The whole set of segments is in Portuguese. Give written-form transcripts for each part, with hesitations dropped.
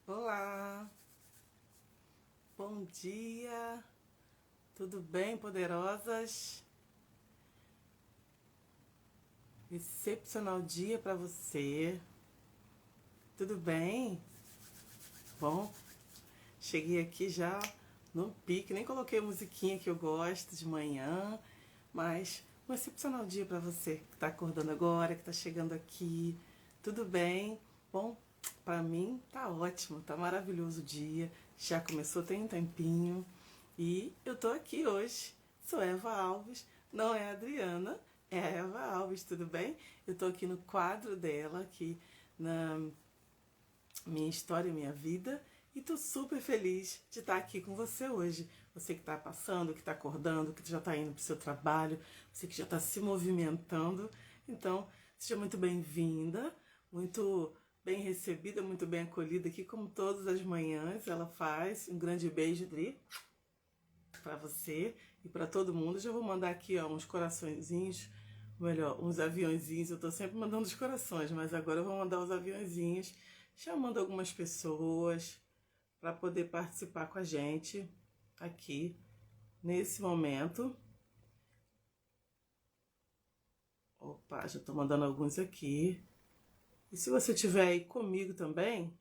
Olá, bom dia, tudo bem, poderosas? Excepcional dia para você, tudo bem? Bom, cheguei aqui já no pique, nem coloquei a musiquinha que eu gosto de manhã, mas um excepcional dia para você que está acordando agora, que está chegando aqui, tudo bem? Bom, para mim tá ótimo, tá maravilhoso o dia, já começou tem um tempinho e eu tô aqui hoje. Sou Eva Alves, não é a Adriana, é a Eva Alves, tudo bem? Eu tô aqui no quadro dela, aqui na Minha História e Minha Vida, e tô super feliz de estar aqui com você hoje. Você que está passando, que está acordando, que já está indo para o seu trabalho, você que já está se movimentando. Então, seja muito bem-vinda, muito bem recebida, muito bem acolhida aqui, como todas as manhãs ela faz. Um grande beijo, Dri, para você e para todo mundo. Já vou mandar aqui ó, uns coraçõezinhos, melhor, uns aviãozinhos. Eu tô sempre mandando os corações, mas agora eu vou mandar os aviãozinhos, chamando algumas pessoas para poder participar com a gente aqui nesse momento. Opa, já tô mandando alguns aqui. E se você tiver aí comigo também,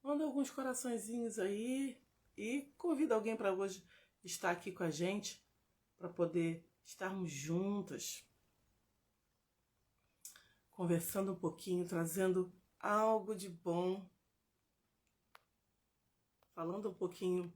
manda alguns coraçõezinhos aí e convida alguém para hoje estar aqui com a gente, para poder estarmos juntas, conversando um pouquinho, trazendo algo de bom, falando um pouquinho.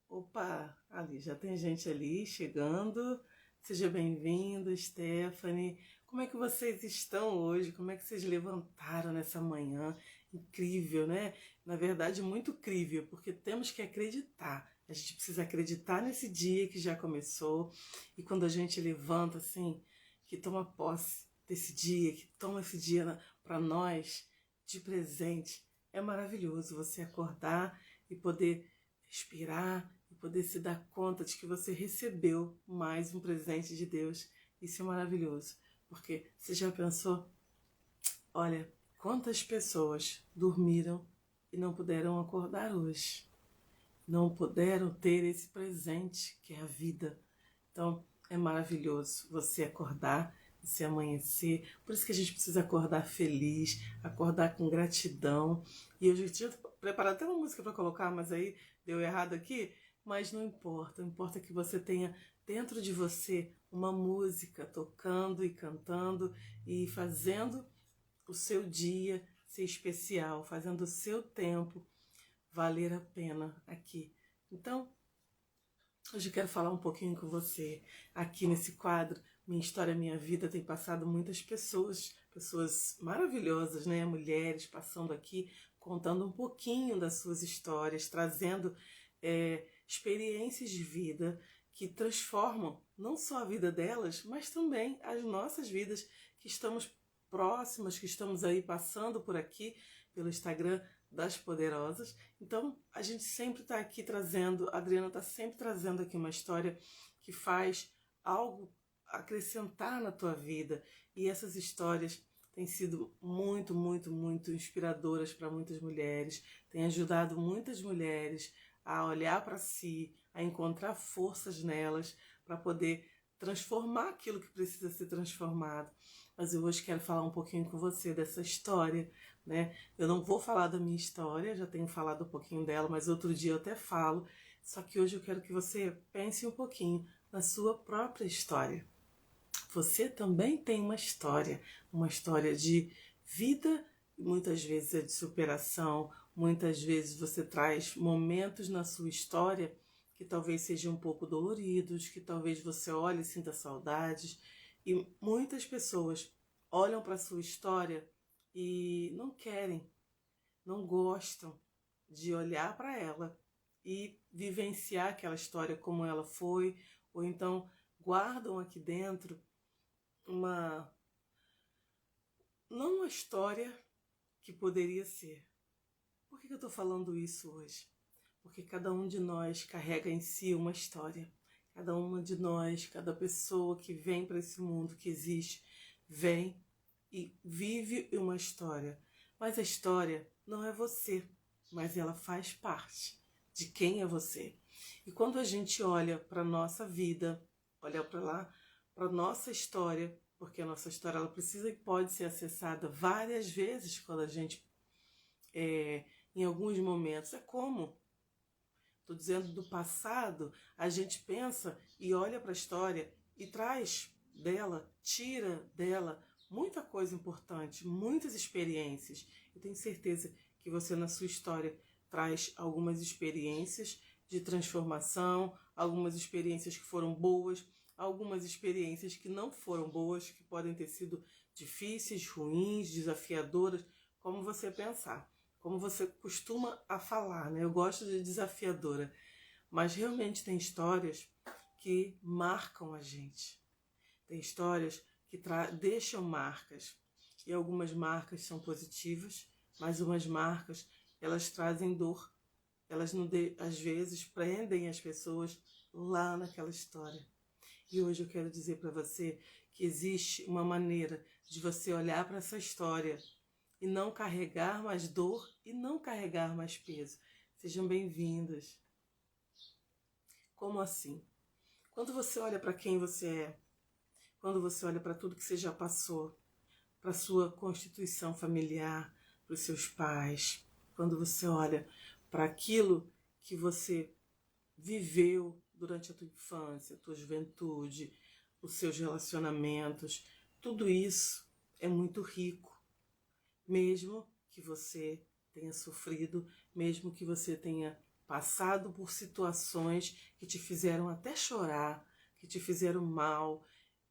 Opa, ali já tem gente ali chegando. Seja bem-vindo, Stephanie. Como é que vocês estão hoje? Como é que vocês levantaram nessa manhã? Incrível, né? Na verdade, muito incrível, porque temos que acreditar. A gente precisa acreditar nesse dia que já começou. E quando a gente levanta assim, que toma posse desse dia, que toma esse dia para nós de presente, é maravilhoso você acordar e poder respirar e poder se dar conta de que você recebeu mais um presente de Deus. Isso é maravilhoso, porque você já pensou, olha, quantas pessoas dormiram e não puderam acordar hoje, não puderam ter esse presente que é a vida. Então é maravilhoso você acordar, você amanhecer. Por isso que a gente precisa acordar feliz, acordar com gratidão. E eu já tinha preparado até uma música para colocar, mas aí deu errado aqui. Mas não importa, importa que você tenha dentro de você uma música tocando e cantando e fazendo o seu dia ser especial, fazendo o seu tempo valer a pena aqui. Então, hoje eu quero falar um pouquinho com você. Aqui nesse quadro, Minha História, Minha Vida, tem passado muitas pessoas, pessoas maravilhosas, né? Mulheres passando aqui, contando um pouquinho das suas histórias, trazendo experiências de vida que transformam não só a vida delas, mas também as nossas vidas que estamos próximas, que estamos aí passando por aqui, pelo Instagram das Poderosas. Então, a gente sempre está aqui trazendo, a Adriana está sempre trazendo aqui uma história que faz algo acrescentar na tua vida. E essas histórias têm sido muito, muito, muito inspiradoras para muitas mulheres, têm ajudado muitas mulheres a olhar para si, a encontrar forças nelas para poder transformar aquilo que precisa ser transformado. Mas eu hoje quero falar um pouquinho com você dessa história, né? Eu não vou falar da minha história, já tenho falado um pouquinho dela, mas outro dia eu até falo. Só que hoje eu quero que você pense um pouquinho na sua própria história. Você também tem uma história de vida, muitas vezes é de superação, muitas vezes você traz momentos na sua história que talvez sejam um pouco doloridos, que talvez você olhe e sinta saudades. E muitas pessoas olham para a sua história e não querem, não gostam de olhar para ela e vivenciar aquela história como ela foi, ou então guardam aqui dentro uma não uma história que poderia ser. Por que eu estou falando isso hoje? Porque cada um de nós carrega em si uma história. Cada uma de nós, cada pessoa que vem para esse mundo que existe, vem e vive uma história. Mas a história não é você, mas ela faz parte de quem é você. E quando a gente olha para a nossa vida, olha para lá, para a nossa história, porque a nossa história ela precisa e pode ser acessada várias vezes quando a gente, em alguns momentos, é como, estou dizendo do passado, a gente pensa e olha para a história e traz dela, tira dela muita coisa importante, muitas experiências. Eu tenho certeza que você na sua história traz algumas experiências de transformação, algumas experiências que foram boas, algumas experiências que não foram boas, que podem ter sido difíceis, ruins, desafiadoras, como você pensar, como você costuma a falar, né? Eu gosto de desafiadora, mas realmente tem histórias que marcam a gente. Tem histórias que deixam marcas, e algumas marcas são positivas, mas umas marcas, elas trazem dor. Elas às vezes prendem as pessoas lá naquela história. E hoje eu quero dizer para você que existe uma maneira de você olhar para essa história e não carregar mais dor e não carregar mais peso. Sejam bem-vindas. Como assim? Quando você olha para quem você é, quando você olha para tudo que você já passou, para a sua constituição familiar, para os seus pais, quando você olha para aquilo que você viveu durante a tua infância, a tua juventude, os seus relacionamentos, tudo isso é muito rico, mesmo que você tenha sofrido, mesmo que você tenha passado por situações que te fizeram até chorar, que te fizeram mal.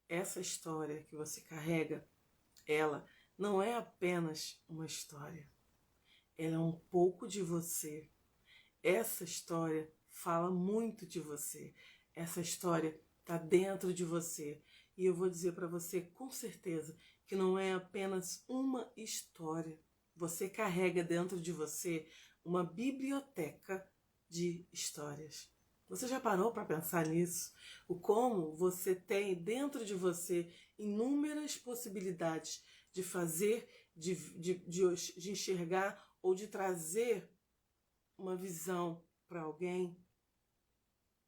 Essa história que você carrega, ela não é apenas uma história, ela é um pouco de você. Essa história fala muito de você, essa história está dentro de você. E eu vou dizer para você com certeza que não é apenas uma história. Você carrega dentro de você uma biblioteca de histórias. Você já parou para pensar nisso? O como você tem dentro de você inúmeras possibilidades de fazer, de enxergar ou de trazer uma visão para alguém,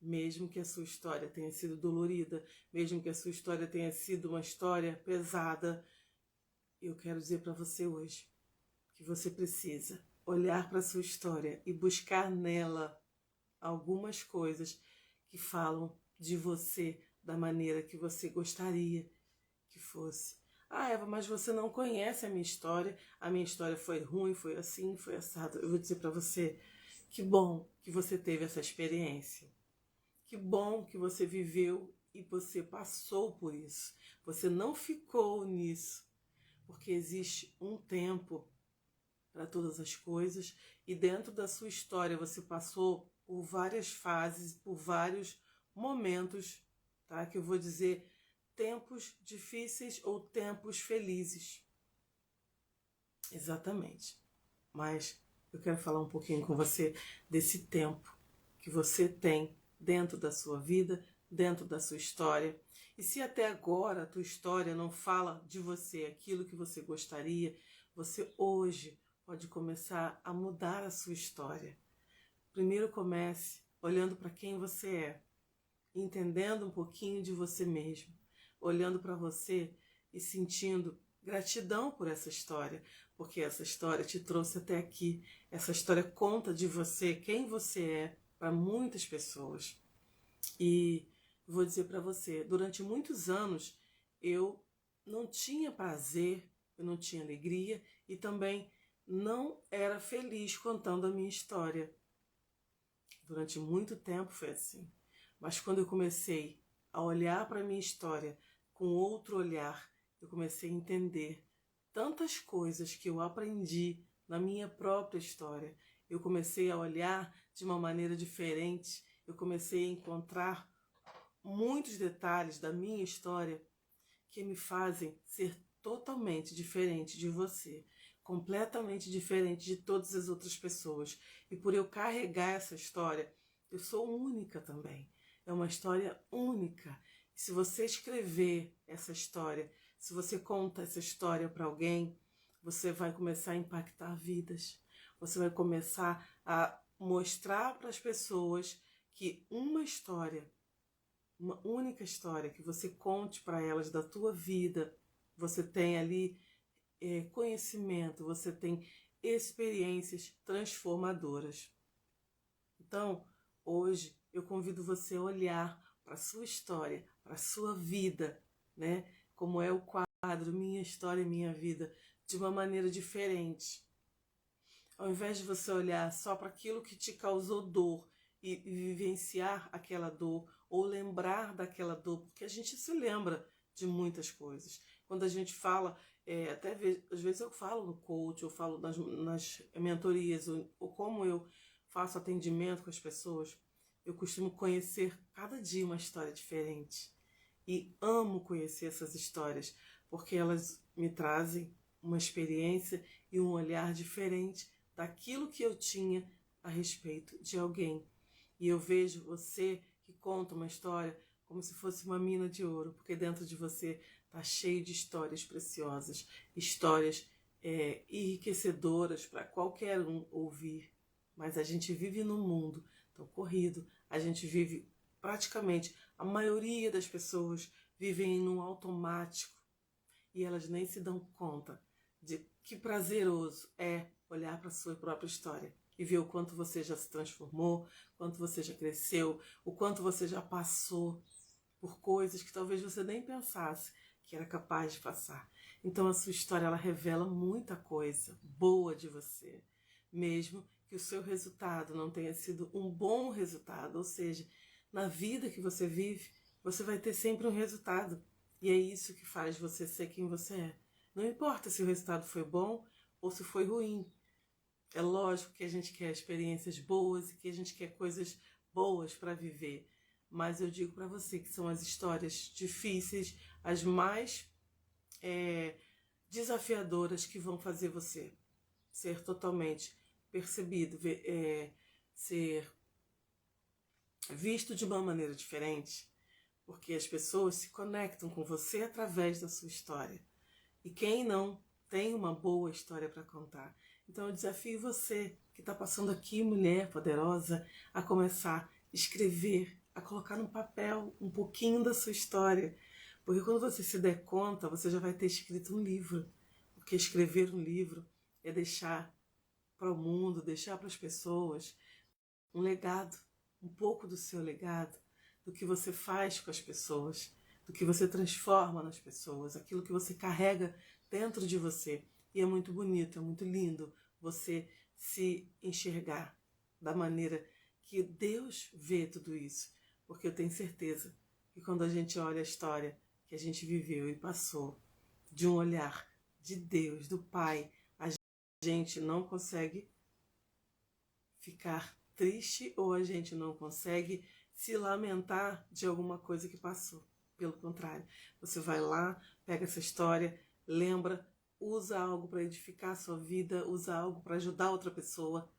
mesmo que a sua história tenha sido dolorida, mesmo que a sua história tenha sido uma história pesada. Eu quero dizer para você hoje que você precisa olhar para a sua história e buscar nela algumas coisas que falam de você da maneira que você gostaria que fosse. Ah, Eva, mas você não conhece a minha história foi ruim, foi assim, foi assado. Eu vou dizer para você, que bom que você teve essa experiência, que bom que você viveu e você passou por isso, você não ficou nisso, porque existe um tempo para todas as coisas e dentro da sua história você passou por várias fases, por vários momentos, tá? Que eu vou dizer tempos difíceis ou tempos felizes. Exatamente. Mas eu quero falar um pouquinho com você desse tempo que você tem dentro da sua vida, dentro da sua história. E se até agora a tua história não fala de você aquilo que você gostaria, você hoje pode começar a mudar a sua história. Primeiro comece olhando para quem você é, entendendo um pouquinho de você mesmo, olhando para você e sentindo gratidão por essa história, porque essa história te trouxe até aqui, essa história conta de você, quem você é, para muitas pessoas. E vou dizer para você, durante muitos anos eu não tinha prazer, eu não tinha alegria e também não era feliz contando a minha história. Durante muito tempo foi assim. Mas quando eu comecei a olhar para a minha história com outro olhar, eu comecei a entender tantas coisas que eu aprendi na minha própria história. Eu comecei a olhar de uma maneira diferente, eu comecei a encontrar muitos detalhes da minha história que me fazem ser totalmente diferente de você, completamente diferente de todas as outras pessoas. E por eu carregar essa história, eu sou única também. É uma história única. E se você escrever essa história, se você conta essa história para alguém, você vai começar a impactar vidas. Você vai começar a mostrar para as pessoas que uma história, uma única história que você conte para elas da tua vida, você tem ali conhecimento, você tem experiências transformadoras. Então, hoje eu convido você a olhar para a sua história, para a sua vida, né? Como é o quadro Minha História, Minha Vida, de uma maneira diferente. Ao invés de você olhar só para aquilo que te causou dor e vivenciar aquela dor ou lembrar daquela dor, porque a gente se lembra de muitas coisas. Quando a gente fala, às vezes eu falo no coach, eu falo nas mentorias, ou como eu faço atendimento com as pessoas, eu costumo conhecer cada dia uma história diferente. E amo conhecer essas histórias, porque elas me trazem uma experiência e um olhar diferente daquilo que eu tinha a respeito de alguém. E eu vejo você que conta uma história como se fosse uma mina de ouro, porque dentro de você está cheio de histórias preciosas, histórias enriquecedoras para qualquer um ouvir. Mas a gente vive num mundo tão corrido, a gente vive praticamente, a maioria das pessoas vivem num automático e elas nem se dão conta de que prazeroso é olhar para a sua própria história e ver o quanto você já se transformou, quanto você já cresceu, o quanto você já passou por coisas que talvez você nem pensasse que era capaz de passar. Então a sua história, ela revela muita coisa boa de você, mesmo que o seu resultado não tenha sido um bom resultado, ou seja, na vida que você vive, você vai ter sempre um resultado. E é isso que faz você ser quem você é. Não importa se o resultado foi bom ou se foi ruim. É lógico que a gente quer experiências boas e que a gente quer coisas boas para viver. Mas eu digo para você que são as histórias difíceis, as mais desafiadoras, que vão fazer você ser totalmente percebido, ser visto de uma maneira diferente, porque as pessoas se conectam com você através da sua história. E quem não tem uma boa história para contar? Então eu desafio você que está passando aqui, mulher poderosa, a começar a escrever, a colocar no papel um pouquinho da sua história. Porque quando você se der conta, você já vai ter escrito um livro. Porque escrever um livro é deixar para o mundo, deixar para as pessoas um legado, um pouco do seu legado, do que você faz com as pessoas, do que você transforma nas pessoas, aquilo que você carrega dentro de você. E é muito bonito, é muito lindo você se enxergar da maneira que Deus vê tudo isso. Porque eu tenho certeza que quando a gente olha a história que a gente viveu e passou, de um olhar de Deus, do Pai, a gente não consegue ficar triste ou a gente não consegue se lamentar de alguma coisa que passou. Pelo contrário, você vai lá, pega essa história, lembra, usa algo para edificar a sua vida, usa algo para ajudar outra pessoa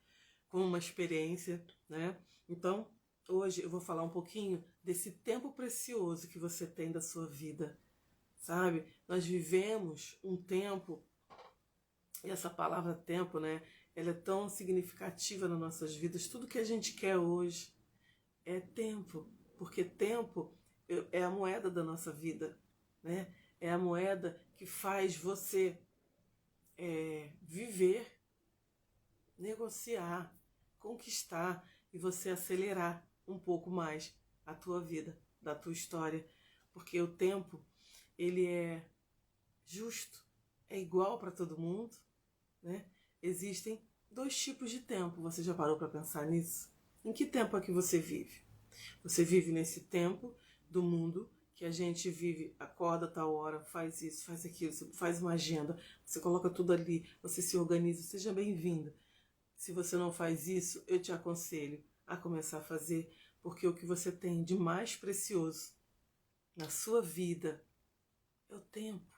com uma experiência, né? Então, hoje eu vou falar um pouquinho desse tempo precioso que você tem da sua vida, sabe? Nós vivemos um tempo, e essa palavra tempo, né? Ela é tão significativa nas nossas vidas. Tudo que a gente quer hoje é tempo, porque tempo é a moeda da nossa vida, né? É a moeda que faz você viver, negociar, conquistar e você acelerar um pouco mais a tua vida, da tua história, porque o tempo, ele é justo, é igual para todo mundo, né? Existem dois tipos de tempo. Você já parou para pensar nisso? Em que tempo é que você vive? Você vive nesse tempo do mundo que a gente vive, acorda a tal hora, faz isso, faz aquilo, você faz uma agenda, você coloca tudo ali, você se organiza, seja bem-vinda. Se você não faz isso, eu te aconselho a começar a fazer, porque o que você tem de mais precioso na sua vida é o tempo.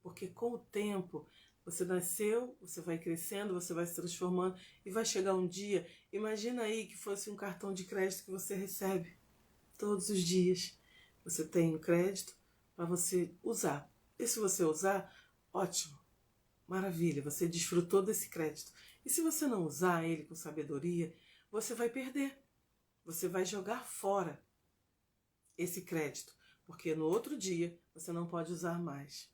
Porque com o tempo, você nasceu, você vai crescendo, você vai se transformando e vai chegar um dia, imagina aí que fosse um cartão de crédito que você recebe todos os dias. Você tem o crédito para você usar. E se você usar, ótimo. Maravilha, você desfrutou desse crédito. E se você não usar ele com sabedoria, você vai perder. Você vai jogar fora esse crédito, porque no outro dia você não pode usar mais.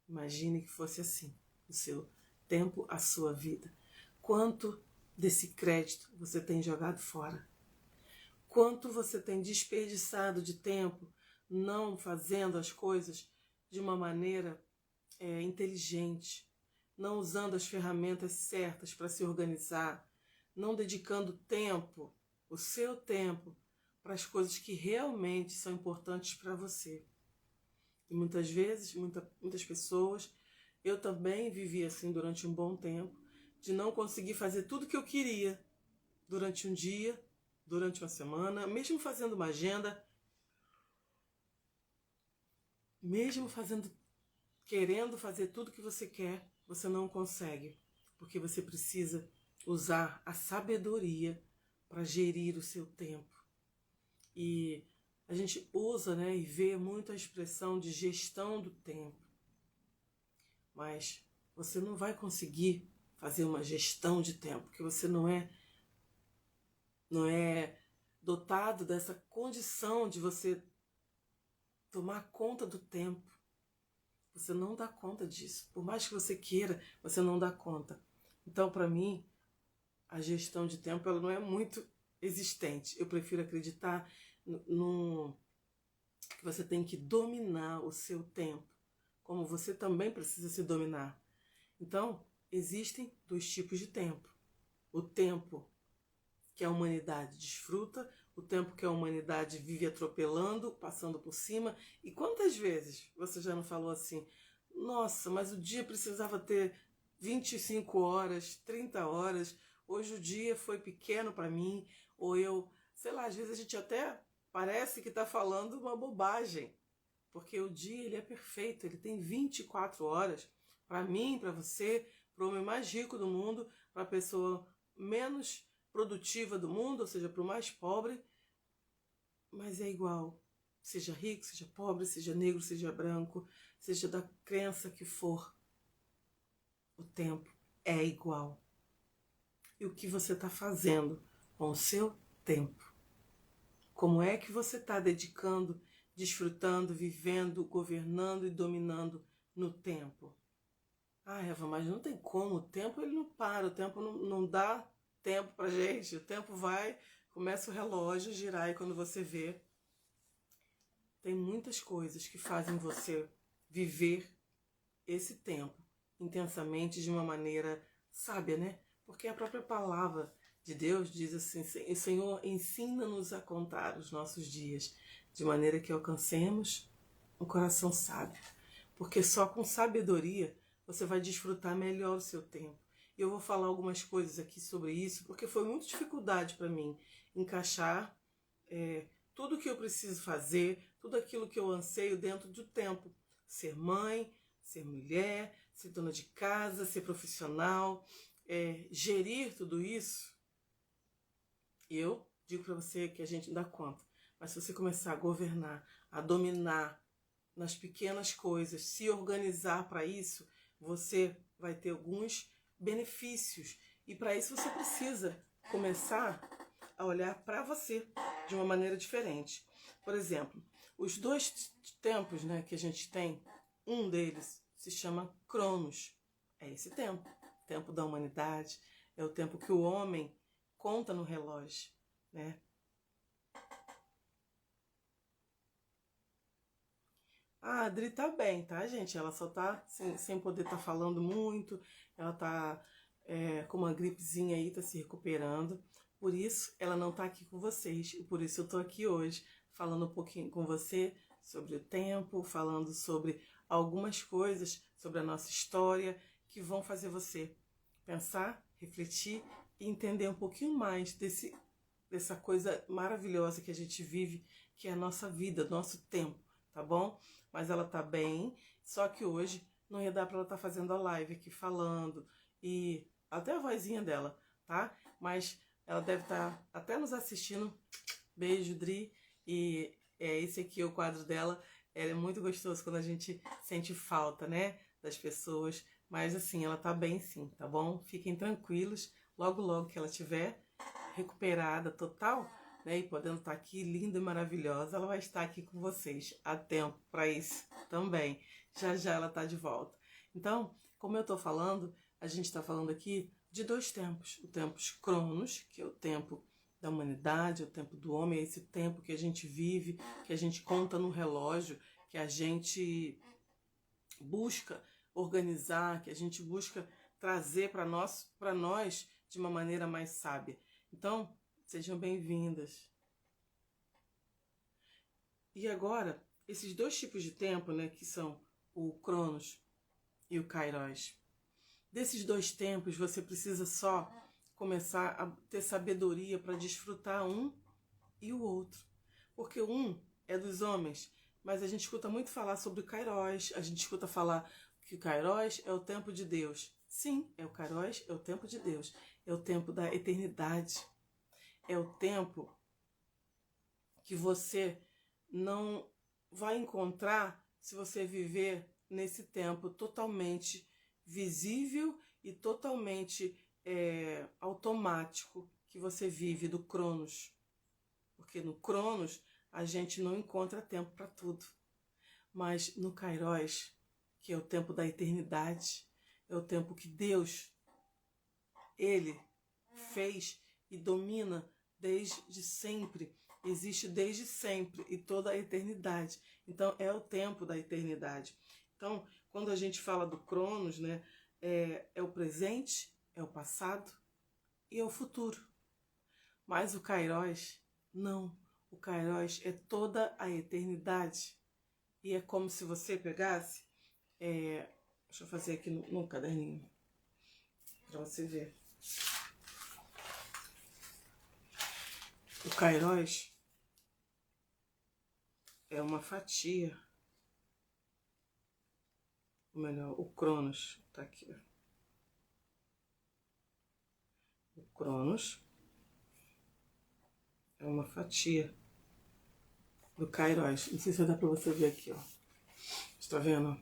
Imagine que fosse assim, o seu tempo, a sua vida. Quanto desse crédito você tem jogado fora? Quanto você tem desperdiçado de tempo não fazendo as coisas de uma maneira inteligente, não usando as ferramentas certas para se organizar, não dedicando tempo, o seu tempo, para as coisas que realmente são importantes para você. E muitas vezes, muitas pessoas, eu também vivi assim durante um bom tempo, de não conseguir fazer tudo que eu queria durante um dia, durante uma semana, mesmo fazendo uma agenda, mesmo querendo fazer tudo que você quer, você não consegue, porque você precisa usar a sabedoria para gerir o seu tempo. E a gente usa, né, e vê muito a expressão de gestão do tempo, mas você não vai conseguir fazer uma gestão de tempo, porque você não é dotado dessa condição de você tomar conta do tempo. Você não dá conta disso. Por mais que você queira, você não dá conta. Então, para mim, a gestão de tempo ela não é muito existente. Eu prefiro acreditar que você tem que dominar o seu tempo, como você também precisa se dominar. Então, existem dois tipos de tempo. O tempo que a humanidade desfruta, o tempo que a humanidade vive atropelando, passando por cima. E quantas vezes você já não falou assim, nossa, mas o dia precisava ter 25 horas, 30 horas, hoje o dia foi pequeno para mim, ou eu, sei lá, às vezes a gente até parece que está falando uma bobagem, porque o dia ele é perfeito, ele tem 24 horas, para mim, para você, para o homem mais rico do mundo, para a pessoa menos produtiva do mundo, ou seja, para o mais pobre, mas é igual. Seja rico, seja pobre, seja negro, seja branco, seja da crença que for, o tempo é igual. E o que você está fazendo com o seu tempo? Como é que você está dedicando, desfrutando, vivendo, governando e dominando no tempo? Ah, Eva, mas não tem como, o tempo ele não para, o tempo não dá tempo pra gente, o tempo vai, começa o relógio a girar e quando você vê, tem muitas coisas que fazem você viver esse tempo intensamente de uma maneira sábia, né? Porque a própria palavra de Deus diz assim, Senhor, ensina-nos a contar os nossos dias, de maneira que alcancemos um coração sábio. Porque só com sabedoria você vai desfrutar melhor o seu tempo. E eu vou falar algumas coisas aqui sobre isso, porque foi muita dificuldade para mim encaixar tudo o que eu preciso fazer, tudo aquilo que eu anseio dentro do tempo. Ser mãe, ser mulher, ser dona de casa, ser profissional, gerir tudo isso. Eu digo para você que a gente não dá conta. Mas se você começar a governar, a dominar nas pequenas coisas, se organizar para isso, você vai ter alguns benefícios. E para isso você precisa começar a olhar para você de uma maneira diferente. Por exemplo, os dois tempos, né, que a gente tem, um deles se chama Cronos. É esse tempo, tempo da humanidade, é o tempo que o homem conta no relógio, né? A Adri tá bem, tá, gente? Ela só tá sem poder estar falando muito, ela tá com uma gripezinha aí, tá se recuperando. Por isso, ela não tá aqui com vocês. E por isso eu tô aqui hoje, falando um pouquinho com você sobre o tempo, falando sobre algumas coisas, sobre a nossa história, que vão fazer você pensar, refletir e entender um pouquinho mais dessa coisa maravilhosa que a gente vive, que é a nossa vida, nosso tempo, tá bom? Mas ela tá bem, só que hoje não ia dar para ela estar fazendo a live aqui falando, e até a vozinha dela, tá? Mas ela deve estar até nos assistindo. Beijo, Dri. E esse aqui é o quadro dela. É muito gostoso quando a gente sente falta, né? Das pessoas mas assim, ela tá bem sim, tá bom? Fiquem tranquilos, logo logo que ela tiver recuperada total, né, e podendo estar aqui linda e maravilhosa, ela vai estar aqui com vocês a tempo para isso também. Já já ela tá de volta. Então, como eu tô falando, a gente está falando aqui de dois tempos. O tempo Cronos, que é o tempo da humanidade, é o tempo do homem, é esse tempo que a gente vive, que a gente conta no relógio, que a gente busca organizar, que a gente busca trazer para nós de uma maneira mais sábia. Então, sejam bem-vindas. E agora, esses dois tipos de tempo, né, que são o Cronos e o Kairos. Desses dois tempos, você precisa só começar a ter sabedoria para desfrutar um e o outro. Porque um é dos homens, mas a gente escuta muito falar sobre o Kairos, a gente escuta falar que o Kairos é o tempo de Deus. Sim, é o Kairos, é o tempo de Deus, é o tempo da eternidade. É o tempo que você não vai encontrar se você viver nesse tempo totalmente visível e totalmente automático que você vive do Cronos. Porque no Cronos a gente não encontra tempo para tudo. Mas no Kairos, que é o tempo da eternidade, é o tempo que Deus, Ele fez e domina desde sempre, existe desde sempre e toda a eternidade. Então é o tempo da eternidade. Então, quando a gente fala do Cronos, né, é o presente, é o passado e é o futuro. Mas o Kairos, não. O Kairos é toda a eternidade. E é como se você pegasse, deixa eu fazer aqui no caderninho, para você ver. O Kairos é uma fatia, ou melhor, o Cronos, tá aqui. O Cronos é uma fatia do Kairos. Não sei se dá para você ver aqui, ó. Está vendo?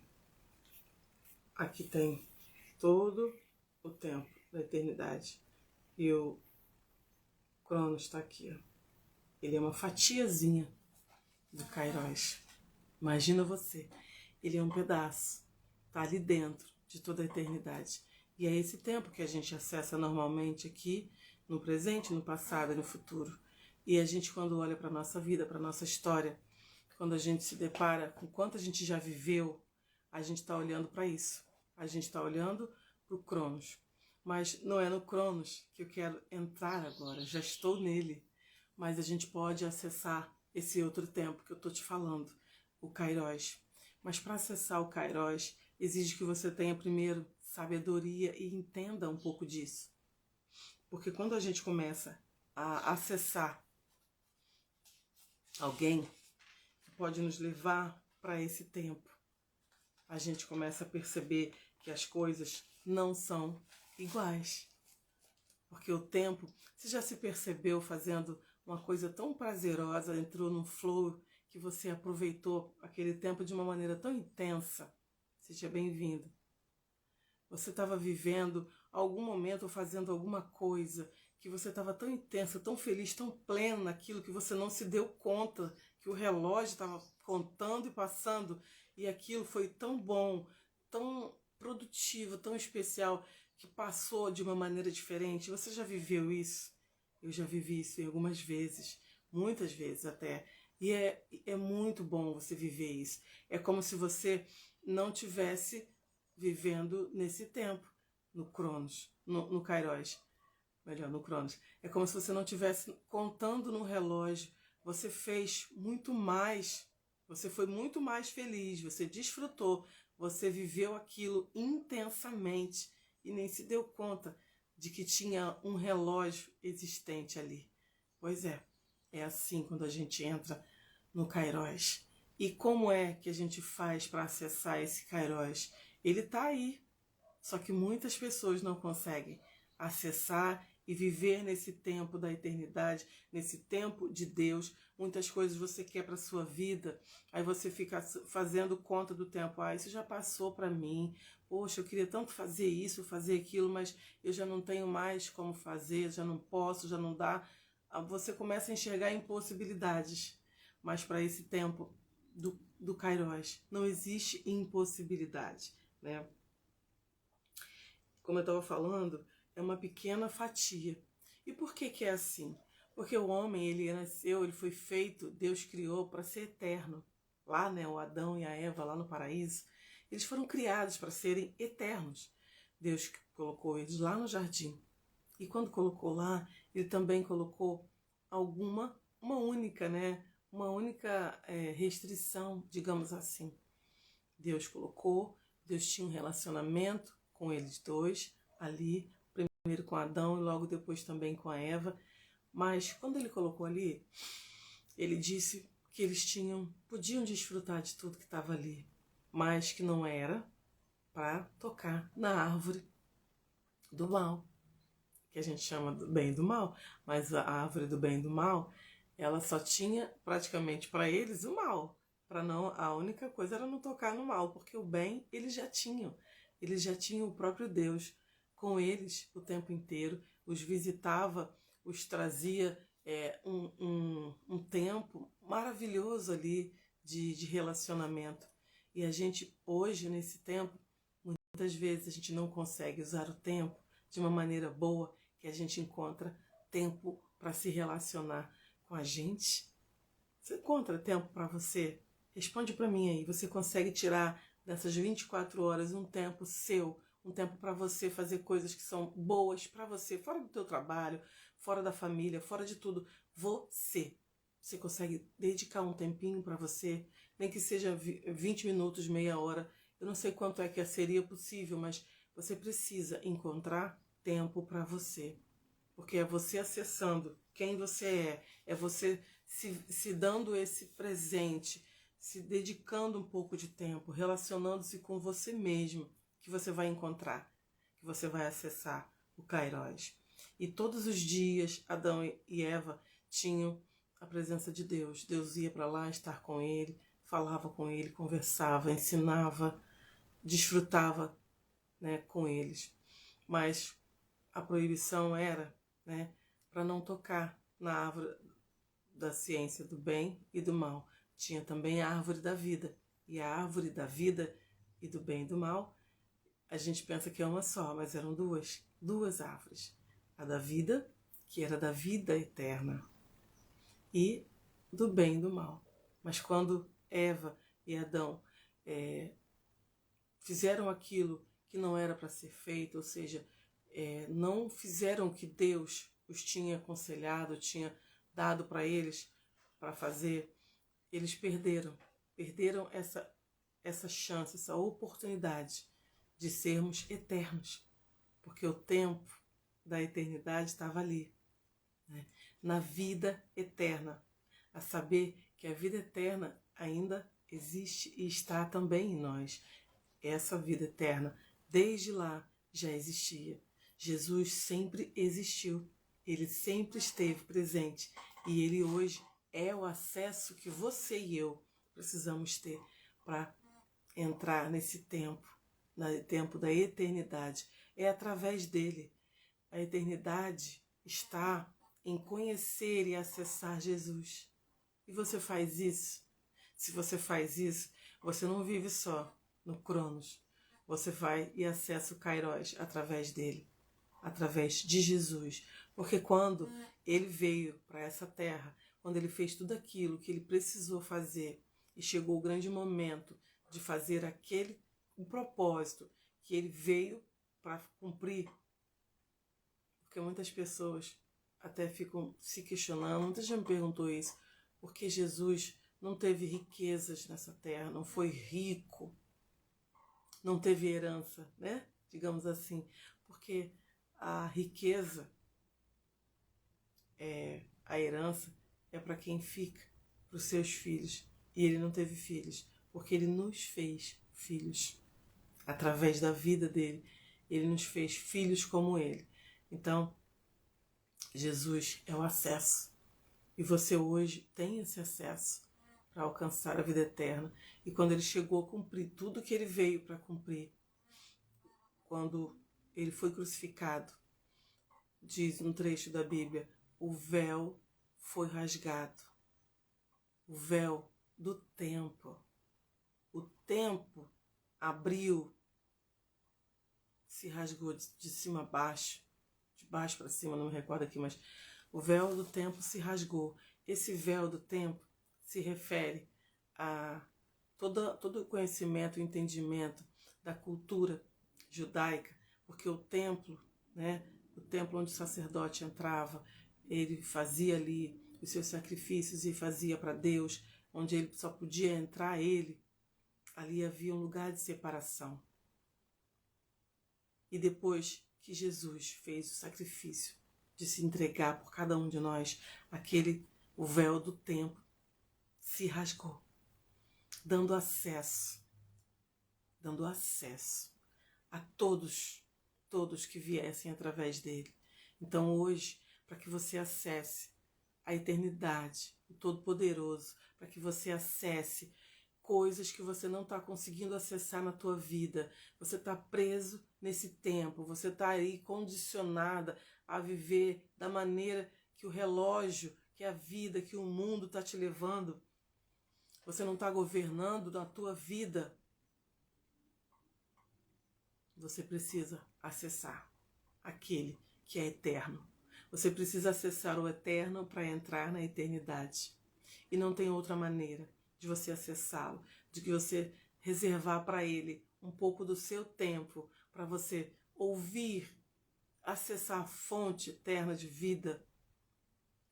Aqui tem todo o tempo da eternidade. E o Cronos está aqui, ó. Ele é uma fatiazinha do Kairos. Imagina você. Ele é um pedaço. Tá ali dentro de toda a eternidade. E é esse tempo que a gente acessa normalmente aqui, no presente, no passado e no futuro. E a gente, quando olha para a nossa vida, para a nossa história, quando a gente se depara com quanto a gente já viveu, a gente está olhando para isso. A gente está olhando para o Cronos. Mas não é no Cronos que eu quero entrar agora, já estou nele. Mas a gente pode acessar esse outro tempo que eu estou te falando, o Kairos. Mas para acessar o Kairos, exige que você tenha primeiro sabedoria e entenda um pouco disso. Porque quando a gente começa a acessar alguém que pode nos levar para esse tempo, a gente começa a perceber que as coisas não são iguais. Porque o tempo, você já se percebeu fazendo uma coisa tão prazerosa, entrou num flow que você aproveitou aquele tempo de uma maneira tão intensa? Seja bem-vindo. Você estava vivendo algum momento ou fazendo alguma coisa que você estava tão intensa, tão feliz, tão plena naquilo que você não se deu conta que o relógio estava contando e passando, e aquilo foi tão bom, tão produtivo, tão especial, que passou de uma maneira diferente. Você já viveu isso? Eu já vivi isso algumas vezes, muitas vezes até. E é muito bom você viver isso. É como se você não tivesse vivendo nesse tempo, no Cronos, no Kairos, melhor, no Cronos. É como se você não estivesse contando no relógio. Você fez muito mais, você foi muito mais feliz, você desfrutou, você viveu aquilo intensamente e nem se deu conta de que tinha um relógio existente ali. Pois é assim quando a gente entra no Kairos. E como é que a gente faz para acessar esse Kairos? Ele está aí, só que muitas pessoas não conseguem acessar e viver nesse tempo da eternidade, nesse tempo de Deus. Muitas coisas você quer para a sua vida, aí você fica fazendo conta do tempo. Isso já passou para mim. Poxa, eu queria tanto fazer isso, fazer aquilo, mas eu já não tenho mais como fazer, já não posso, já não dá. Você começa a enxergar impossibilidades. Mas para esse tempo do Kairos, não existe impossibilidade, né? Como eu estava falando, é uma pequena fatia. E por que é assim? Porque o homem, ele nasceu, ele foi feito, Deus criou para ser eterno. Lá, né, o Adão e a Eva, lá no paraíso, eles foram criados para serem eternos. Deus colocou eles lá no jardim. E quando colocou lá, ele também colocou uma única, né, uma única restrição, digamos assim. Deus tinha um relacionamento com eles dois ali, primeiro com Adão e logo depois também com a Eva. Mas quando ele colocou ali, ele disse que eles podiam desfrutar de tudo que estava ali, mas que não era para tocar na árvore do mal, que a gente chama do bem e do mal, mas a árvore do bem e do mal, ela só tinha praticamente para eles o mal. A única coisa era não tocar no mal, porque o bem eles já tinham o próprio Deus com eles o tempo inteiro, os visitava, os trazia um tempo maravilhoso ali de relacionamento. E a gente hoje, nesse tempo, muitas vezes a gente não consegue usar o tempo de uma maneira boa, que a gente encontra tempo para se relacionar com a gente. Você encontra tempo para você? Responde para mim aí. Você consegue tirar dessas 24 horas um tempo seu, um tempo para você fazer coisas que são boas para você, fora do teu trabalho, fora da família, fora de tudo. Você consegue dedicar um tempinho para você, nem que seja 20 minutos, meia hora. Eu não sei quanto é que seria possível, mas você precisa encontrar tempo para você. Porque é você acessando quem você é você se dando esse presente, se dedicando um pouco de tempo, relacionando-se com você mesmo, que você vai encontrar, que você vai acessar o Kairos. E todos os dias, Adão e Eva tinham a presença de Deus. Deus ia para lá estar com ele, falava com ele, conversava, ensinava, desfrutava, né, com eles. Mas a proibição era, né, para não tocar na árvore da ciência do bem e do mal. Tinha também a árvore da vida. E a árvore da vida e do bem e do mal, a gente pensa que é uma só, mas eram duas árvores. A da vida, que era da vida eterna, e do bem e do mal. Mas quando Eva e Adão fizeram aquilo que não era para ser feito, ou seja, não fizeram o que Deus os tinha aconselhado, tinha dado para eles para fazer, eles perderam essa chance, essa oportunidade de sermos eternos, porque o tempo da eternidade estava ali, né? Na vida eterna, a saber que a vida eterna ainda existe e está também em nós. Essa vida eterna, desde lá, já existia. Jesus sempre existiu, ele sempre esteve presente e ele hoje é o acesso que você e eu precisamos ter para entrar nesse tempo, no tempo da eternidade. É através dele. A eternidade está em conhecer e acessar Jesus. E você faz isso? Se você faz isso, você não vive só no Cronos. Você vai e acessa o Kairos através dele, através de Jesus. Porque quando ele veio para essa terra, quando ele fez tudo aquilo que ele precisou fazer e chegou o grande momento de fazer o propósito que ele veio para cumprir, porque muitas pessoas até ficam se questionando, muita gente me perguntou isso, porque Jesus não teve riquezas nessa terra, não foi rico, não teve herança, né? Digamos assim, porque a riqueza, a herança é para quem fica, para os seus filhos. E ele não teve filhos, porque ele nos fez filhos. Através da vida dele, ele nos fez filhos como ele. Então, Jesus é o acesso. E você hoje tem esse acesso para alcançar a vida eterna. E quando ele chegou a cumprir tudo que ele veio para cumprir, quando ele foi crucificado, diz um trecho da Bíblia, o véu foi rasgado. O véu do templo. O templo abriu, se rasgou de cima a baixo, de baixo para cima, não me recordo aqui, mas o véu do templo se rasgou. Esse véu do templo se refere a todo o conhecimento, o entendimento da cultura judaica, porque o templo, né, o templo onde o sacerdote entrava, ele fazia ali os seus sacrifícios e fazia para Deus, onde ele só podia entrar ele, ali havia um lugar de separação. E depois que Jesus fez o sacrifício de se entregar por cada um de nós, o véu do templo se rasgou, dando acesso a todos que viessem através dele. Então hoje, para que você acesse a eternidade, o Todo-Poderoso, para que você acesse coisas que você não está conseguindo acessar na tua vida, você está preso nesse tempo, você está aí condicionada a viver da maneira que o relógio, que a vida, que o mundo está te levando. Você não está governando na tua vida. Você precisa acessar aquele que é eterno. Você precisa acessar o eterno para entrar na eternidade. E não tem outra maneira de você acessá-lo, de que você reservar para ele um pouco do seu tempo, para você ouvir, acessar a fonte eterna de vida,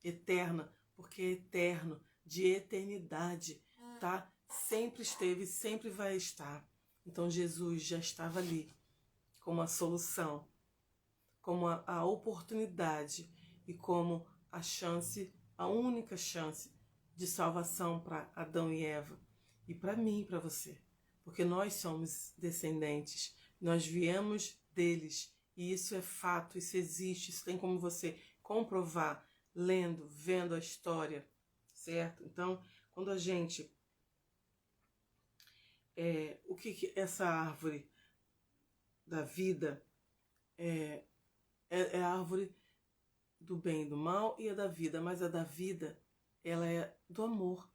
eterna, porque é eterno, de eternidade, tá? Sempre esteve, sempre vai estar. Então Jesus já estava ali, como a solução, como a oportunidade e como a chance, a única chance de salvação para Adão e Eva e para mim e para você, porque nós somos descendentes, nós viemos deles e isso é fato, isso existe, isso tem como você comprovar lendo, vendo a história, certo? Então, quando a gente o que essa árvore da vida é a árvore do bem e do mal e a da vida, mas a da vida, ela é do amor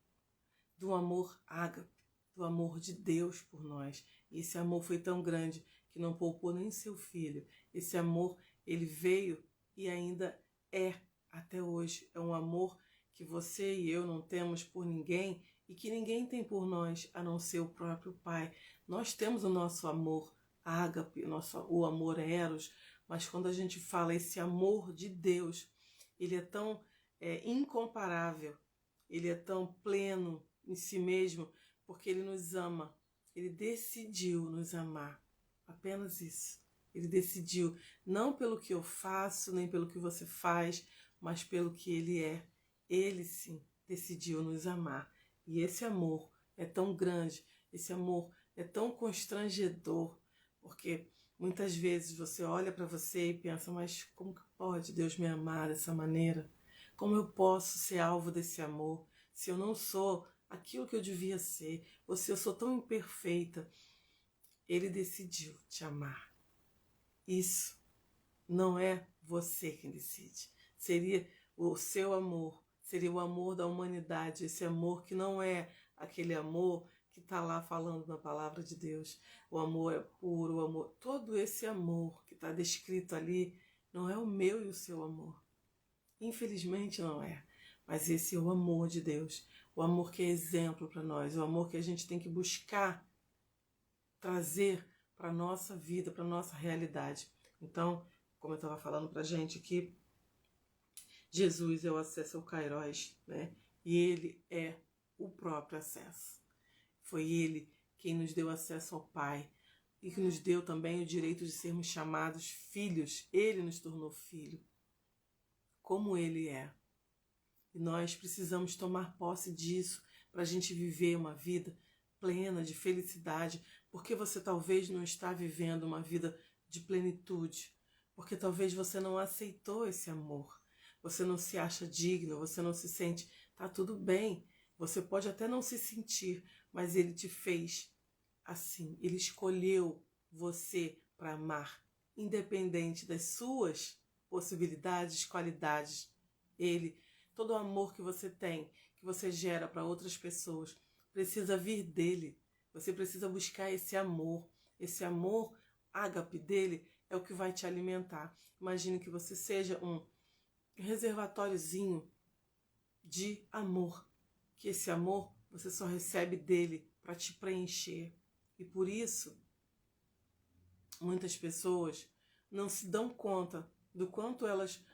ágape, do amor de Deus por nós. E esse amor foi tão grande que não poupou nem seu filho. Esse amor, ele veio e ainda é até hoje. É um amor que você e eu não temos por ninguém e que ninguém tem por nós, a não ser o próprio Pai. Nós temos o nosso amor ágape, o amor eros, mas quando a gente fala esse amor de Deus, ele é tão incomparável, ele é tão pleno em si mesmo, porque ele nos ama, ele decidiu nos amar, apenas isso. Ele decidiu, não pelo que eu faço, nem pelo que você faz, mas pelo que ele é. Ele sim decidiu nos amar. E esse amor é tão grande, esse amor é tão constrangedor, porque muitas vezes você olha para você e pensa, mas como que pode Deus me amar dessa maneira? Como eu posso ser alvo desse amor se eu não sou aquilo que eu devia ser, ou se eu sou tão imperfeita? Ele decidiu te amar. Isso não é você quem decide. Seria o seu amor, seria o amor da humanidade, esse amor que não é aquele amor que está lá falando na palavra de Deus. O amor é puro, o amor, todo esse amor que está descrito ali não é o meu e o seu amor. Infelizmente não é. Mas esse é o amor de Deus, o amor que é exemplo para nós, o amor que a gente tem que buscar trazer para a nossa vida, para a nossa realidade. Então, como eu estava falando para a gente aqui, Jesus é o acesso ao Kairos, né? E ele é o próprio acesso. Foi ele quem nos deu acesso ao Pai e que nos deu também o direito de sermos chamados filhos. Ele nos tornou filho, como ele é. E nós precisamos tomar posse disso para a gente viver uma vida plena de felicidade, porque você talvez não está vivendo uma vida de plenitude, porque talvez você não aceitou esse amor, você não se acha digno, você não se sente, tá tudo bem. Você pode até não se sentir, mas ele te fez assim. Ele escolheu você para amar, independente das suas possibilidades, qualidades. Todo o amor que você tem, que você gera para outras pessoas, precisa vir dele. Você precisa buscar esse amor. Esse amor ágape dele é o que vai te alimentar. Imagine que você seja um reservatóriozinho de amor. Que esse amor você só recebe dele para te preencher. E por isso, muitas pessoas não se dão conta do quanto elas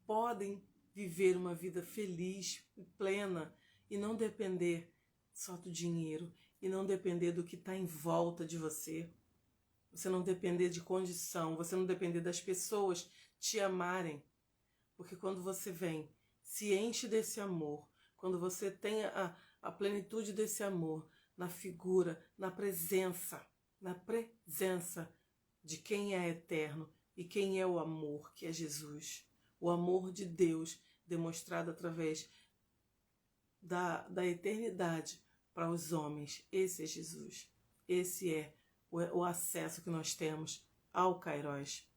podem viver uma vida feliz e plena e não depender só do dinheiro e não depender do que está em volta de você. Você não depender de condição, você não depender das pessoas te amarem. Porque quando você vem, se enche desse amor, quando você tem a plenitude desse amor na figura, na presença de quem é eterno e quem é o amor, que é Jesus. O amor de Deus demonstrado através da eternidade para os homens. Esse é Jesus. Esse é o acesso que nós temos ao Kairos.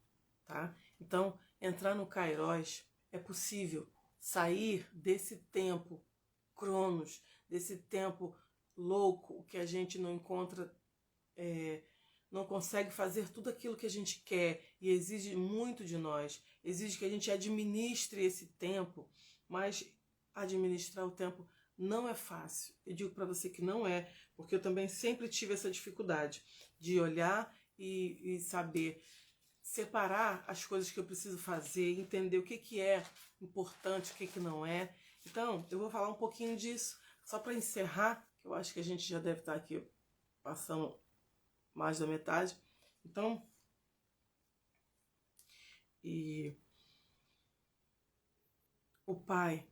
Tá? Então, entrar no Kairos é possível sair desse tempo Cronos, desse tempo louco que a gente não encontra, não consegue fazer tudo aquilo que a gente quer e exige muito de nós, exige que a gente administre esse tempo, mas administrar o tempo não é fácil. Eu digo para você que não é, porque eu também sempre tive essa dificuldade de olhar e saber separar as coisas que eu preciso fazer, entender o que é importante, o que não é. Então, eu vou falar um pouquinho disso, só para encerrar, que eu acho que a gente já deve estar aqui passando mais da metade. Então, o Pai,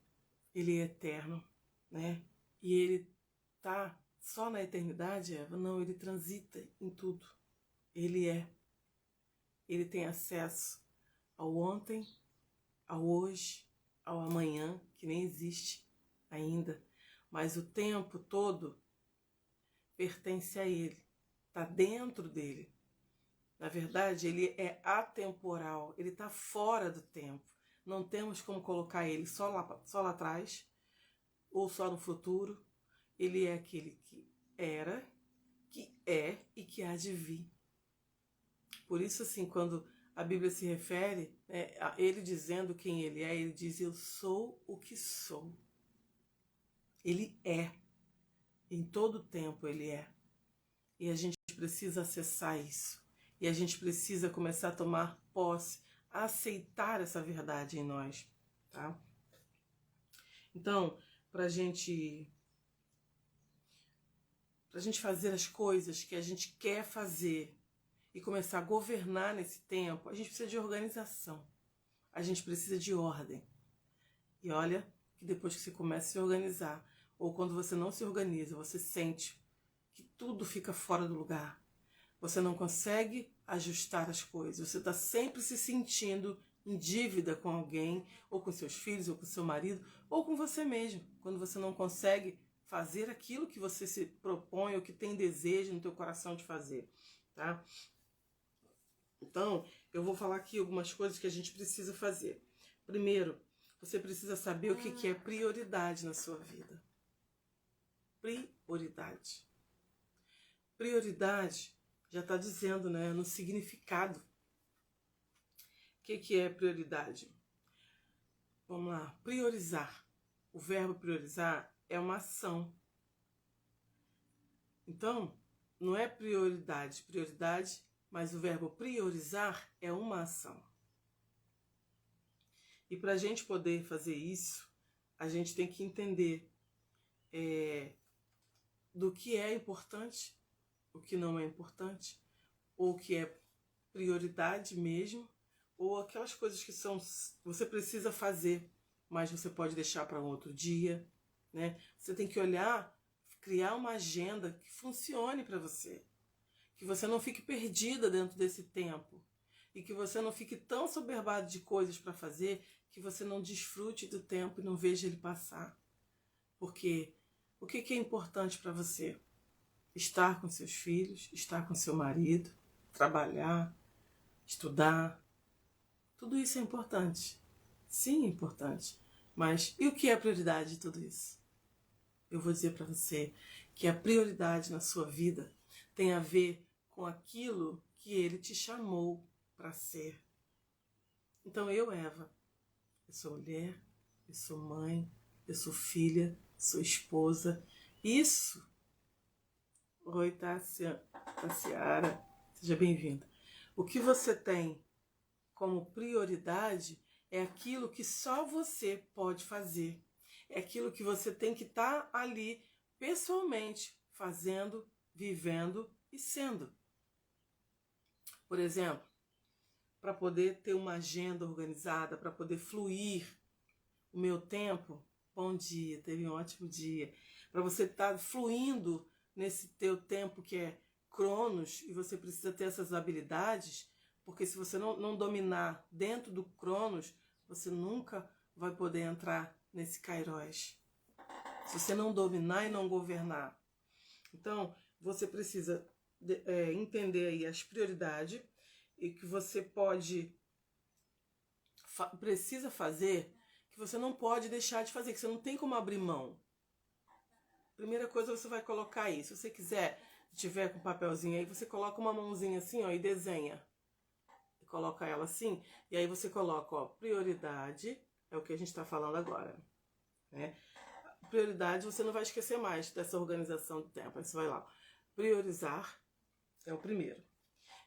ele é eterno, né? E ele tá só na eternidade, Eva? Não, ele transita em tudo. Ele tem acesso ao ontem, ao hoje, ao amanhã, que nem existe ainda, mas o tempo todo pertence a ele, está dentro dele. Na verdade, ele é atemporal, ele está fora do tempo. Não temos como colocar ele só lá atrás ou só no futuro. Ele é aquele que era, que é e que há de vir. Por isso, assim, quando a Bíblia se refere a ele dizendo quem ele é, ele diz: eu sou o que sou. Ele é. Em todo tempo ele é. E a gente precisa acessar isso. E a gente precisa começar a tomar posse, a aceitar essa verdade em nós. Tá? Então, para a gente fazer as coisas que a gente quer fazer e começar a governar nesse tempo, a gente precisa de organização. A gente precisa de ordem. E olha que depois que você começa a se organizar, ou quando você não se organiza, você sente que tudo fica fora do lugar. Você não consegue ajustar as coisas. Você está sempre se sentindo em dívida com alguém, ou com seus filhos, ou com seu marido, ou com você mesmo. Quando você não consegue fazer aquilo que você se propõe, ou que tem desejo no teu coração de fazer. Tá? Então, eu vou falar aqui algumas coisas que a gente precisa fazer. Primeiro, você precisa saber o que é prioridade na sua vida. Prioridade. Prioridade já está dizendo, né, no significado. O que é prioridade? Vamos lá. Priorizar. O verbo priorizar é uma ação. Então, não é prioridade, mas o verbo priorizar é uma ação. E para a gente poder fazer isso, a gente tem que entender do que é importante, o que não é importante, ou o que é prioridade mesmo, ou aquelas coisas que você precisa fazer, mas você pode deixar para um outro dia, né? Você tem que olhar, criar uma agenda que funcione para você, que você não fique perdida dentro desse tempo e que você não fique tão soberbado de coisas para fazer que você não desfrute do tempo e não veja ele passar. Porque o que é importante para você? Estar com seus filhos, estar com seu marido, trabalhar, estudar. Tudo isso é importante. Sim, é importante. Mas e o que é a prioridade de tudo isso? Eu vou dizer para você que a prioridade na sua vida tem a ver com aquilo que ele te chamou para ser. Então eu, Eva, eu sou mulher, eu sou mãe, eu sou filha, sou esposa. Isso. Oi, Tassiara, seja bem-vinda. O que você tem como prioridade é aquilo que só você pode fazer. É aquilo que você tem que estar ali pessoalmente fazendo, vivendo e sendo. Por exemplo, para poder ter uma agenda organizada, para poder fluir o meu tempo. Bom dia, teve um ótimo dia. Para você estar fluindo nesse teu tempo que é Cronos, e você precisa ter essas habilidades, porque se você não dominar dentro do Cronos, você nunca vai poder entrar nesse Kairos. Se você não dominar e não governar. Então, você precisa entender aí as prioridades e que você precisa fazer, que você não pode deixar de fazer, que você não tem como abrir mão. Primeira coisa, você vai colocar aí. Se você quiser, se tiver com papelzinho aí, você coloca uma mãozinha assim, ó, e desenha. Coloca ela assim, e aí você coloca, ó, prioridade, é o que a gente está falando agora, né? Prioridade, você não vai esquecer mais dessa organização do tempo. Aí você vai lá, priorizar é o primeiro.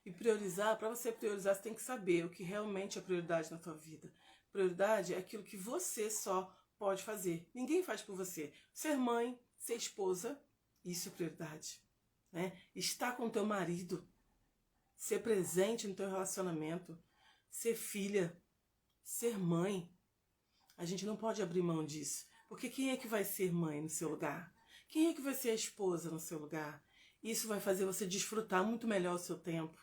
E priorizar, para você priorizar, você tem que saber o que realmente é prioridade na tua vida. Prioridade é aquilo que você só pode fazer. Ninguém faz por você. Ser mãe, ser esposa, isso é prioridade, né? Estar com teu marido, ser presente no teu relacionamento, ser filha, ser mãe. A gente não pode abrir mão disso. Porque quem é que vai ser mãe no seu lugar? Quem é que vai ser a esposa no seu lugar? Isso vai fazer você desfrutar muito melhor o seu tempo.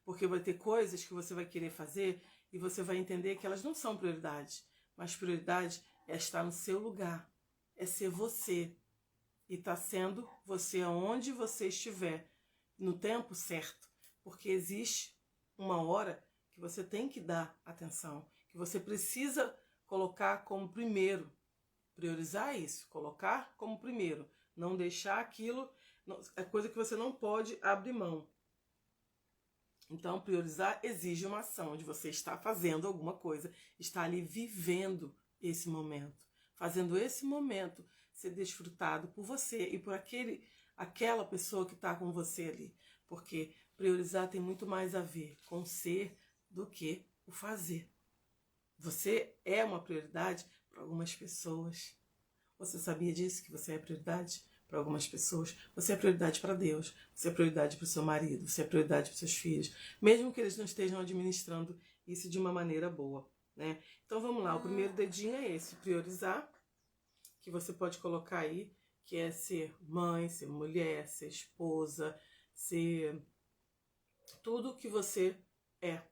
Porque vai ter coisas que você vai querer fazer e você vai entender que elas não são prioridade. Mas prioridade é estar no seu lugar. É ser você. E estar sendo você aonde você estiver. No tempo certo. Porque existe uma hora que você tem que dar atenção, que você precisa colocar como primeiro, priorizar isso, colocar como primeiro, não deixar aquilo, é coisa que você não pode abrir mão. Então, priorizar exige uma ação de você estar fazendo alguma coisa, estar ali vivendo esse momento, fazendo esse momento ser desfrutado por você e por aquela pessoa que está com você ali, porque priorizar tem muito mais a ver com ser do que o fazer. Você é uma prioridade para algumas pessoas. Você sabia disso? Que você é prioridade para algumas pessoas? Você é prioridade para Deus. Você é prioridade para o seu marido. Você é prioridade para os seus filhos. Mesmo que eles não estejam administrando isso de uma maneira boa, né? Então vamos lá. O primeiro dedinho é esse. Priorizar. Que você pode colocar aí. Que é ser mãe, ser mulher, ser esposa, ser tudo que você é.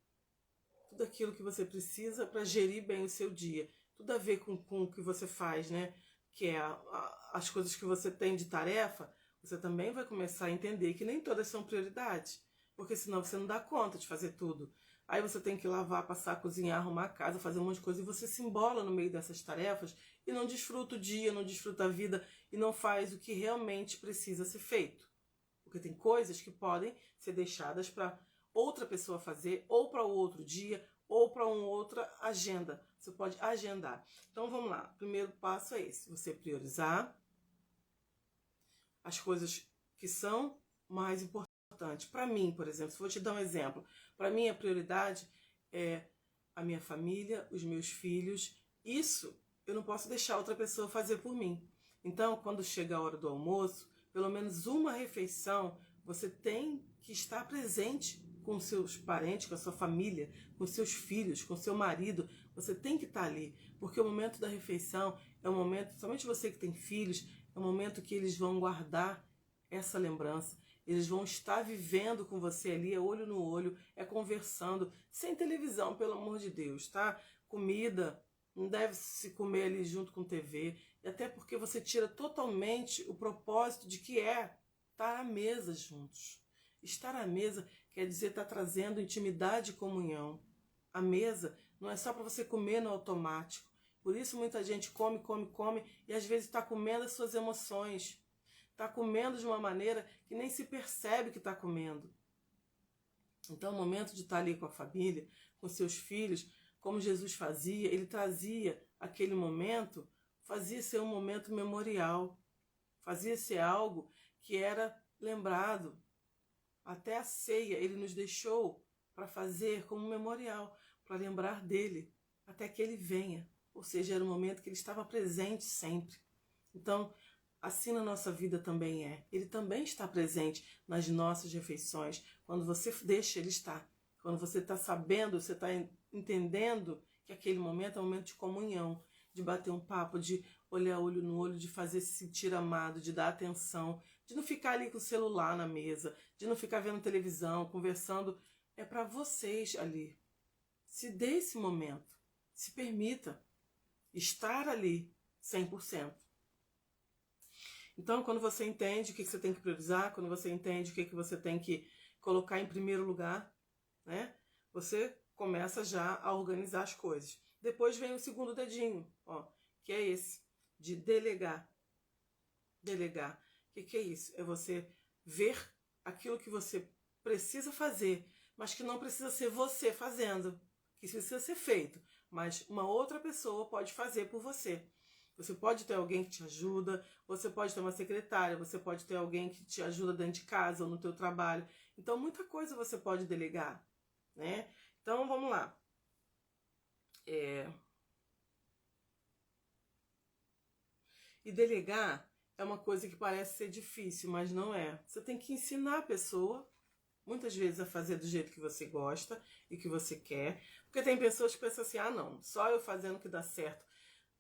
Tudo aquilo que você precisa para gerir bem o seu dia. Tudo a ver com o que você faz, né? Que é as coisas que você tem de tarefa, você também vai começar a entender que nem todas são prioridade. Porque senão você não dá conta de fazer tudo. Aí você tem que lavar, passar, cozinhar, arrumar a casa, fazer um monte de coisa. E você se embola no meio dessas tarefas e não desfruta o dia, não desfruta a vida e não faz o que realmente precisa ser feito. Porque tem coisas que podem ser deixadas para outra pessoa fazer, ou para outro dia, ou para uma outra agenda. Você pode agendar. Então vamos lá. O primeiro passo é esse. Você priorizar as coisas que são mais importantes. Para mim, por exemplo, se eu vou te dar um exemplo. Para mim a prioridade é a minha família, os meus filhos. Isso eu não posso deixar outra pessoa fazer por mim. Então, quando chega a hora do almoço, pelo menos uma refeição, você tem que estar presente com seus parentes, com a sua família, com seus filhos, com seu marido. Você tem que estar ali, porque o momento da refeição é um momento, somente você que tem filhos, é um momento que eles vão guardar essa lembrança. Eles vão estar vivendo com você ali, é olho no olho, é conversando, sem televisão, pelo amor de Deus, tá? Comida não deve se comer ali junto com TV, e até porque você tira totalmente o propósito de que é estar à mesa juntos. Estar à mesa quer dizer estar trazendo intimidade e comunhão. A mesa não é só para você comer no automático. Por isso muita gente come, come, come e às vezes está comendo as suas emoções. Está comendo de uma maneira que nem se percebe que está comendo. Então o momento de estar ali com a família, com seus filhos, como Jesus fazia, ele trazia aquele momento, fazia ser um momento memorial, fazia ser algo que era lembrado. Até a ceia ele nos deixou para fazer como memorial, para lembrar dele, até que ele venha. Ou seja, era um momento que ele estava presente sempre. Então, assim na nossa vida também é. Ele também está presente nas nossas refeições, quando você deixa ele estar. Quando você está sabendo, você está entendendo que aquele momento é um momento de comunhão, de bater um papo, de olhar olho no olho, de fazer se sentir amado, de dar atenção, de não ficar ali com o celular na mesa, de não ficar vendo televisão, conversando. É para vocês ali. Se dê esse momento, se permita estar ali 100%. Então, quando você entende o que você tem que priorizar, quando você entende o que você tem que colocar em primeiro lugar, né? Você começa já a organizar as coisas. Depois vem o segundo dedinho, ó, que é esse, de delegar. Delegar. O que é isso? É você ver aquilo que você precisa fazer, mas que não precisa ser você fazendo, que precisa ser feito, mas uma outra pessoa pode fazer por você. Você pode ter alguém que te ajuda, você pode ter uma secretária, você pode ter alguém que te ajuda dentro de casa ou no teu trabalho. Então, muita coisa você pode delegar, né? Então, vamos lá. E delegar é uma coisa que parece ser difícil, mas não é. Você tem que ensinar a pessoa, muitas vezes, a fazer do jeito que você gosta e que você quer. Porque tem pessoas que pensam assim, ah, não, só eu fazendo que dá certo.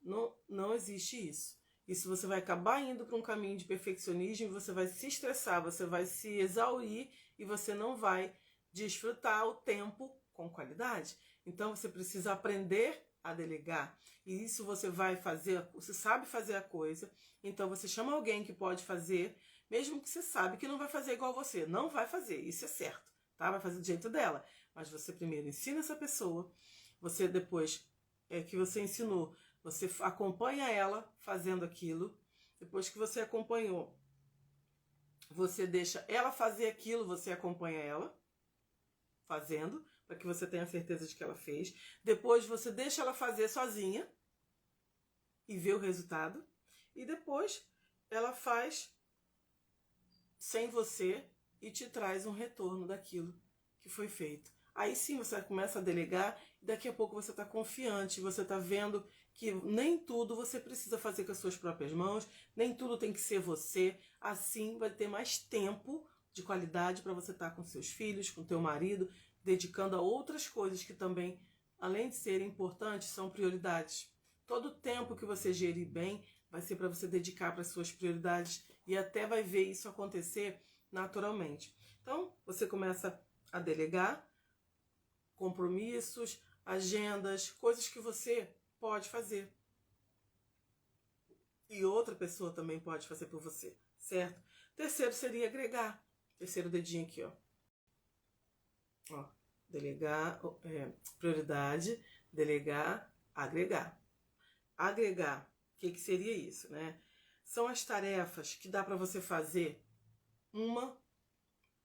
Não, não existe isso. Isso você vai acabar indo para um caminho de perfeccionismo, você vai se estressar, você vai se exaurir e você não vai desfrutar o tempo com qualidade. Então você precisa aprender a delegar. E isso você vai fazer, você sabe fazer a coisa, então você chama alguém que pode fazer, mesmo que você sabe que não vai fazer igual você. Não vai fazer, isso é certo, tá? Vai fazer do jeito dela. Mas você primeiro ensina essa pessoa, você depois que você ensinou, você acompanha ela fazendo aquilo. Depois que você acompanhou, você deixa ela fazer aquilo, você acompanha ela fazendo, para que você tenha certeza de que ela fez. Depois você deixa ela fazer sozinha e vê o resultado. E depois ela faz sem você e te traz um retorno daquilo que foi feito. Aí sim você começa a delegar e daqui a pouco você está confiante, você está vendo que nem tudo você precisa fazer com as suas próprias mãos, nem tudo tem que ser você. Assim vai ter mais tempo de qualidade para você estar com seus filhos, com teu marido, dedicando a outras coisas que também, além de serem importantes, são prioridades. Todo o tempo que você gerir bem vai ser para você dedicar para as suas prioridades e até vai ver isso acontecer naturalmente. Então, você começa a delegar compromissos, agendas, coisas que você pode fazer. E outra pessoa também pode fazer por você, certo? Terceiro seria agregar. Terceiro dedinho aqui, ó. Ó, delegar, prioridade, delegar, agregar. Agregar, o que seria isso, né? São as tarefas que dá para você fazer uma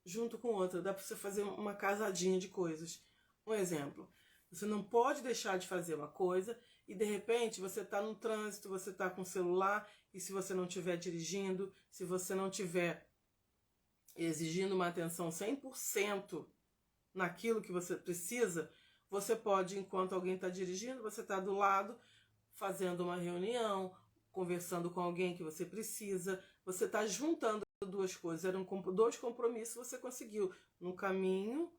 junto com outra, dá para você fazer uma casadinha de coisas. Um exemplo, você não pode deixar de fazer uma coisa e de repente você está no trânsito, você está com o celular e se você não estiver dirigindo, se você não estiver exigindo uma atenção 100% naquilo que você precisa, você pode, enquanto alguém está dirigindo, você está do lado, fazendo uma reunião, conversando com alguém que você precisa, você está juntando duas coisas, eram dois compromissos, você conseguiu no caminho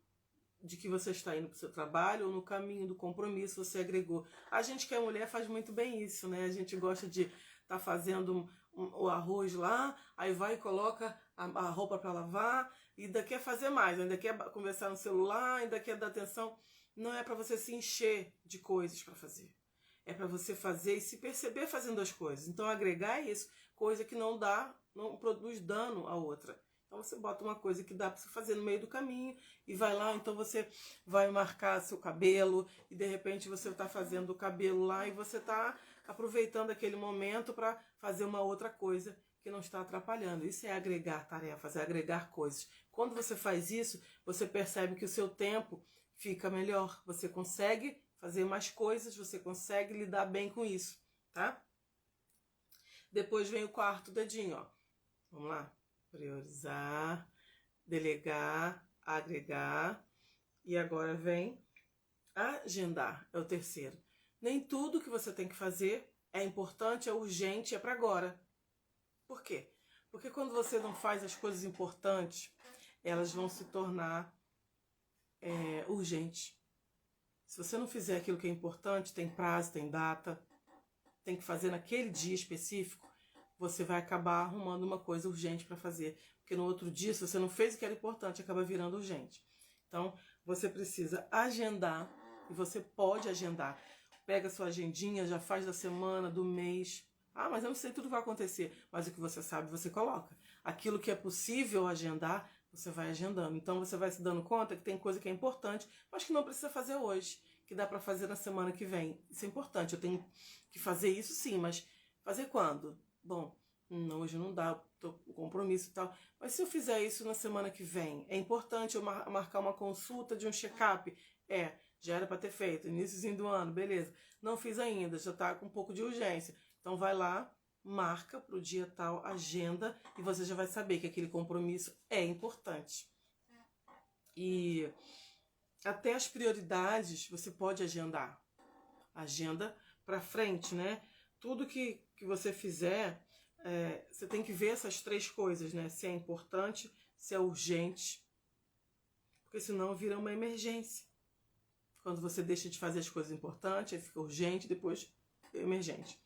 de que você está indo para o seu trabalho ou no caminho do compromisso você agregou. A gente que é mulher faz muito bem isso, né? A gente gosta de estar fazendo o arroz lá, aí vai e coloca a roupa para lavar e ainda quer fazer mais, ainda quer conversar no celular, ainda quer dar atenção. Não é para você se encher de coisas para fazer. é para você fazer e se perceber fazendo as coisas. Então agregar é isso, coisa que não produz dano à outra. Então você bota uma coisa que dá para você fazer no meio do caminho e vai lá, então você vai marcar seu cabelo e de repente você está fazendo o cabelo lá e você está aproveitando aquele momento para fazer uma outra coisa que não está atrapalhando. Isso é agregar tarefas, é agregar coisas. Quando você faz isso, você percebe que o seu tempo fica melhor, você consegue fazer mais coisas, você consegue lidar bem com isso, tá? Depois vem o quarto dedinho, ó. Vamos lá. Priorizar, delegar, agregar. E agora vem agendar, é o terceiro. Nem tudo que você tem que fazer é importante, é urgente, é para agora. Por quê? Porque quando você não faz as coisas importantes, elas vão se tornar urgentes. Se você não fizer aquilo que é importante, tem prazo, tem data, tem que fazer naquele dia específico, você vai acabar arrumando uma coisa urgente para fazer. Porque no outro dia, se você não fez o que era importante, acaba virando urgente. Então, você precisa agendar, e você pode agendar. Pega a sua agendinha, já faz da semana, do mês. Ah, mas eu não sei tudo que vai acontecer. Mas o que você sabe, você coloca. Aquilo que é possível agendar, você vai agendando. Então, você vai se dando conta que tem coisa que é importante, mas que não precisa fazer hoje, que dá para fazer na semana que vem. Isso é importante. Eu tenho que fazer isso sim, mas fazer quando? Bom, hoje não dá, tô com compromisso e tal. Mas se eu fizer isso na semana que vem, é importante eu marcar uma consulta de um check-up? Já era para ter feito, iníciozinho do ano, beleza. Não fiz ainda, já tá com um pouco de urgência. Então vai lá, marca pro dia tal, agenda, e você já vai saber que aquele compromisso é importante. E até as prioridades você pode agendar. Agenda para frente, né? Tudo que você fizer, você tem que ver essas três coisas, né? Se é importante, se é urgente, porque senão vira uma emergência. Quando você deixa de fazer as coisas importantes, aí fica urgente, depois emergente.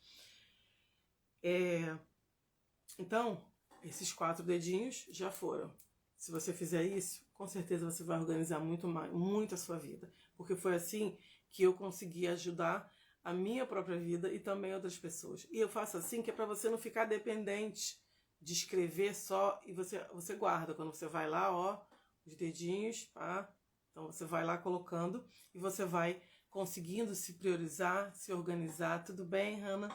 Então, esses 4 dedinhos já foram. Se você fizer isso, com certeza você vai organizar muito a sua vida. Porque foi assim que eu consegui ajudar a minha própria vida e também outras pessoas. E eu faço assim que é para você não ficar dependente de escrever só e você guarda. Quando você vai lá, ó, os dedinhos, tá? Então você vai lá colocando e você vai conseguindo se priorizar, se organizar. Tudo bem, Hannah?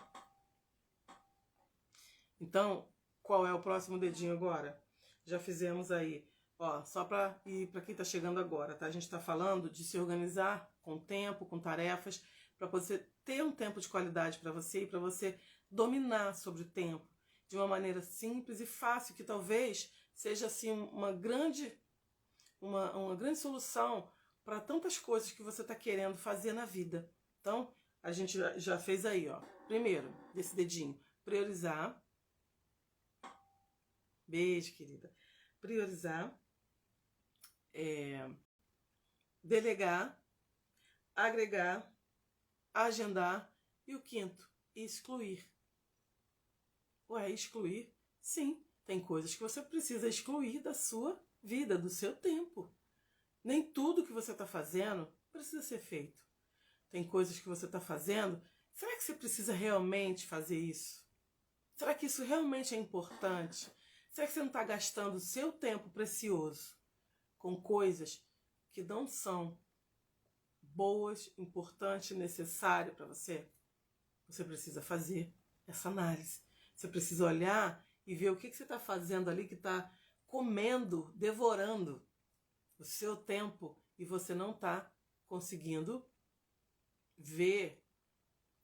Então, qual é o próximo dedinho agora? Já fizemos aí, ó, só para quem está chegando agora, tá? A gente está falando de se organizar com tempo, com tarefas, para você ter um tempo de qualidade para você e para você dominar sobre o tempo de uma maneira simples e fácil, que talvez seja assim uma grande solução para tantas coisas que você está querendo fazer na vida. Então, a gente já fez aí, ó. Primeiro, desse dedinho, priorizar. Beijo, querida. Priorizar, delegar, agregar, agendar e o quinto, excluir. Excluir? Sim, tem coisas que você precisa excluir da sua vida, do seu tempo. Nem tudo que você está fazendo precisa ser feito. Tem coisas que você está fazendo, será que você precisa realmente fazer isso? Será que isso realmente é importante? Será que você não está gastando o seu tempo precioso com coisas que não são boas, importantes, necessárias para você? Você precisa fazer essa análise. Você precisa olhar e ver o que você está fazendo ali que está comendo, devorando o seu tempo e você não está conseguindo ver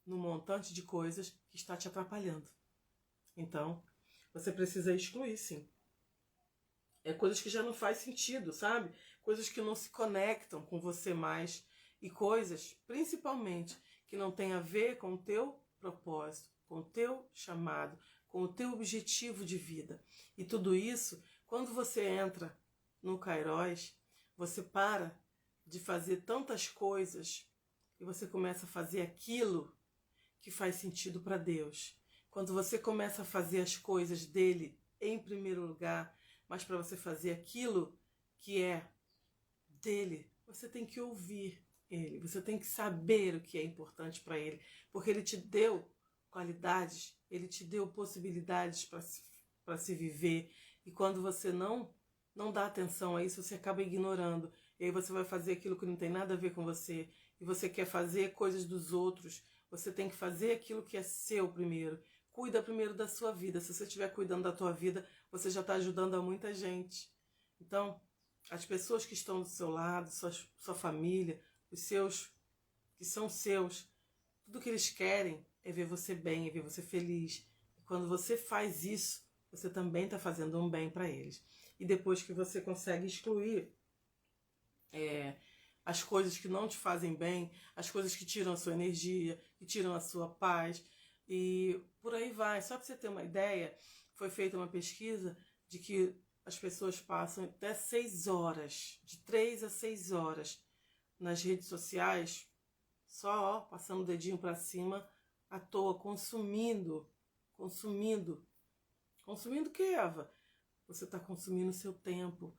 no montante de coisas que está te atrapalhando. Então, você precisa excluir, sim. Coisas que já não faz sentido, sabe? Coisas que não se conectam com você mais. E coisas, principalmente, que não tem a ver com o teu propósito, com o teu chamado, com o teu objetivo de vida. E tudo isso, quando você entra no Kairos, você para de fazer tantas coisas e você começa a fazer aquilo que faz sentido para Deus. Quando você começa a fazer as coisas dele em primeiro lugar, mas para você fazer aquilo que é dele, você tem que ouvir ele, você tem que saber o que é importante para ele, porque ele te deu qualidades, ele te deu possibilidades para se viver, e quando você não dá atenção a isso, você acaba ignorando, e aí você vai fazer aquilo que não tem nada a ver com você, e você quer fazer coisas dos outros, você tem que fazer aquilo que é seu primeiro. Cuida primeiro da sua vida. Se você estiver cuidando da tua vida, você já está ajudando a muita gente. Então, as pessoas que estão do seu lado, sua família, os seus, que são seus, tudo que eles querem é ver você bem, é ver você feliz. E quando você faz isso, você também está fazendo um bem para eles. E depois que você consegue excluir as coisas que não te fazem bem, as coisas que tiram a sua energia, que tiram a sua paz, e por aí vai. Só para você ter uma ideia, foi feita uma pesquisa de que as pessoas passam até 6 horas, de 3 a 6 horas, nas redes sociais, só passando o dedinho para cima, à toa, consumindo. Consumindo o que, Eva? Você está consumindo o seu tempo.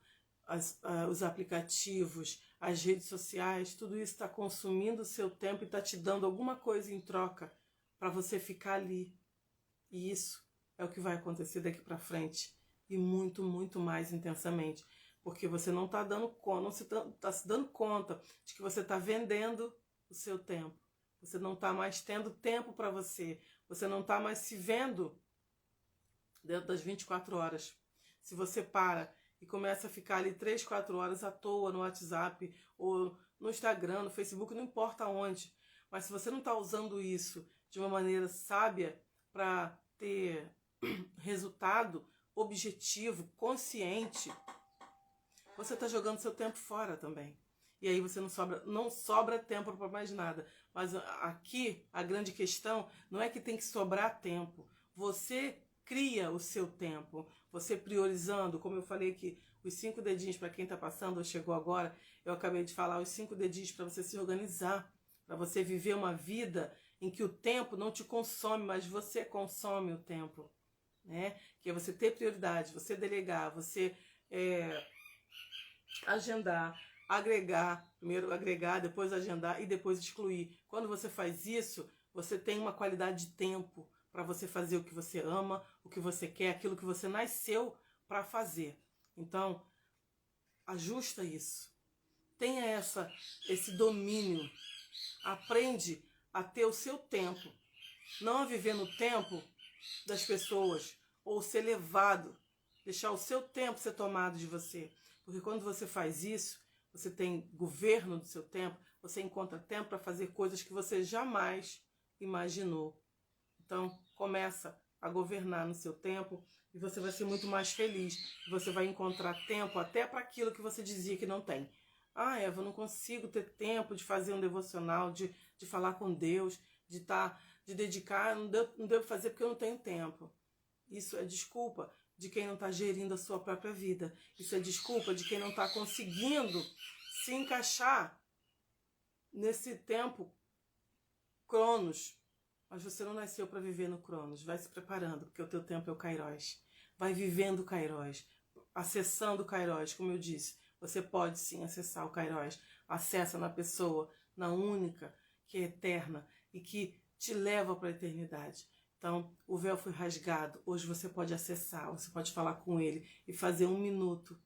Os aplicativos, as redes sociais, tudo isso está consumindo o seu tempo e está te dando alguma coisa em troca para você ficar ali. E isso é o que vai acontecer daqui para frente. E muito, muito mais intensamente. Porque você não está dando conta, não está se dando conta de que você está vendendo o seu tempo. Você não está mais tendo tempo para você. Você não está mais se vendo dentro das 24 horas. Se você para e começa a ficar ali 3, 4 horas à toa no WhatsApp, ou no Instagram, no Facebook, não importa onde. Mas se você não está usando isso de uma maneira sábia para ter resultado objetivo, consciente, você está jogando seu tempo fora também. E aí você não sobra tempo para mais nada. Mas aqui a grande questão não é que tem que sobrar tempo. Você cria o seu tempo, você priorizando, como eu falei que os 5 dedinhos para quem está passando ou chegou agora, eu acabei de falar, os 5 dedinhos para você se organizar, para você viver uma vida em que o tempo não te consome, mas você consome o tempo, né? Que é você ter prioridade, você delegar, você agendar, agregar, primeiro agregar, depois agendar e depois excluir. Quando você faz isso, você tem uma qualidade de tempo para você fazer o que você ama, o que você quer, aquilo que você nasceu para fazer. Então, ajusta isso. Tenha esse domínio. Aprende a ter o seu tempo. Não a viver no tempo das pessoas ou ser levado, deixar o seu tempo ser tomado de você. Porque quando você faz isso, você tem governo do seu tempo, você encontra tempo para fazer coisas que você jamais imaginou. Então, começa a governar no seu tempo e você vai ser muito mais feliz. Você vai encontrar tempo até para aquilo que você dizia que não tem. Ah, Eva, eu não consigo ter tempo de fazer um devocional, de falar com Deus, de dedicar, não devo fazer porque eu não tenho tempo. Isso é desculpa de quem não está gerindo a sua própria vida. Isso é desculpa de quem não está conseguindo se encaixar nesse tempo Cronos. Mas você não nasceu para viver no Cronos. Vai se preparando, porque o teu tempo é o Kairos. Vai vivendo o Kairos, acessando o Kairos, como eu disse. Você pode sim acessar o Kairos. Acessa na pessoa, na única, que é eterna e que te leva para a eternidade. Então, o véu foi rasgado. Hoje você pode acessar, você pode falar com ele e fazer 1 minuto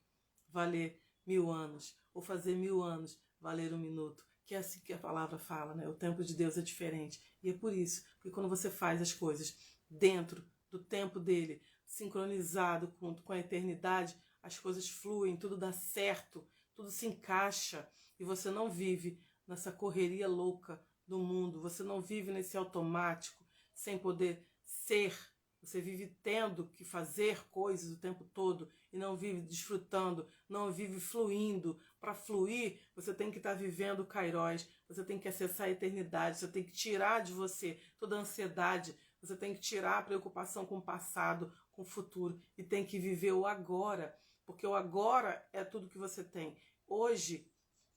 valer 1000 anos. Ou fazer 1000 anos valer 1 minuto. Que é assim que a palavra fala, né? O tempo de Deus é diferente. E é por isso, porque quando você faz as coisas dentro do tempo dele, sincronizado com a eternidade, as coisas fluem, tudo dá certo, tudo se encaixa e você não vive nessa correria louca do mundo, você não vive nesse automático, sem poder ser. Você vive tendo que fazer coisas o tempo todo e não vive desfrutando, não vive fluindo. Para fluir, você tem que estar vivendo o Kairos, você tem que acessar a eternidade, você tem que tirar de você toda a ansiedade, você tem que tirar a preocupação com o passado, com o futuro e tem que viver o agora, porque o agora é tudo que você tem. Hoje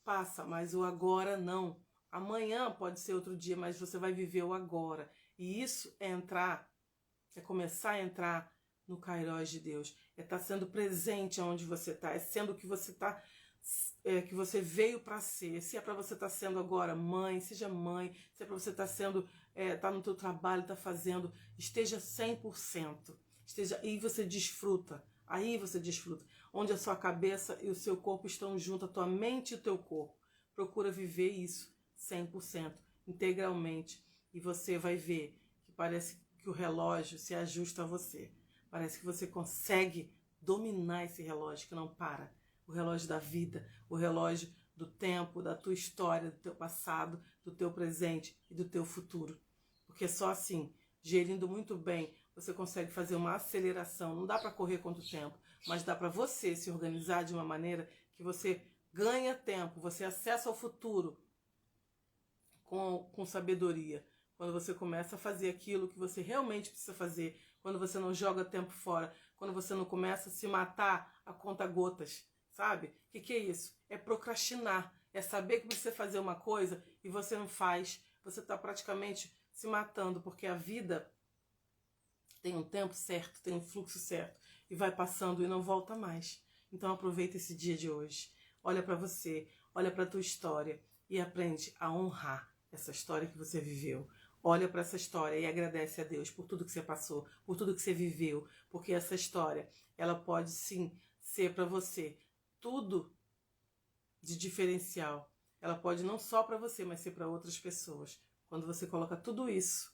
passa, mas o agora não. Amanhã pode ser outro dia, mas você vai viver o agora. E isso é começar a entrar no Kairos de Deus, é estar sendo presente onde você está, é sendo que você está que você veio para ser. Se é para você estar sendo agora mãe, seja mãe. Se é para você estar sendo, tá no teu trabalho, tá fazendo, esteja 100%. Esteja, e você desfruta. Aí você desfruta. Onde a sua cabeça e o seu corpo estão juntos, a tua mente e o teu corpo. Procura viver isso 100%, integralmente. E você vai ver que parece que o relógio se ajusta a você. Parece que você consegue dominar esse relógio que não para. O relógio da vida, o relógio do tempo, da tua história, do teu passado, do teu presente e do teu futuro. Porque só assim, gerindo muito bem, você consegue fazer uma aceleração. Não dá para correr contra o tempo, mas dá para você se organizar de uma maneira que você ganha tempo, você acessa ao futuro com sabedoria. Quando você começa a fazer aquilo que você realmente precisa fazer, quando você não joga tempo fora, quando você não começa a se matar a conta gotas, sabe? O que é isso? É procrastinar, é saber que precisa fazer uma coisa e você não faz, você está praticamente se matando, porque a vida tem um tempo certo, tem um fluxo certo e vai passando e não volta mais. Então aproveita esse dia de hoje, olha para você, olha para a tua história e aprende a honrar essa história que você viveu. Olha para essa história e agradece a Deus por tudo que você passou, por tudo que você viveu, porque essa história, ela pode sim ser para você tudo de diferencial. Ela pode não só para você, mas ser para outras pessoas. Quando você coloca tudo isso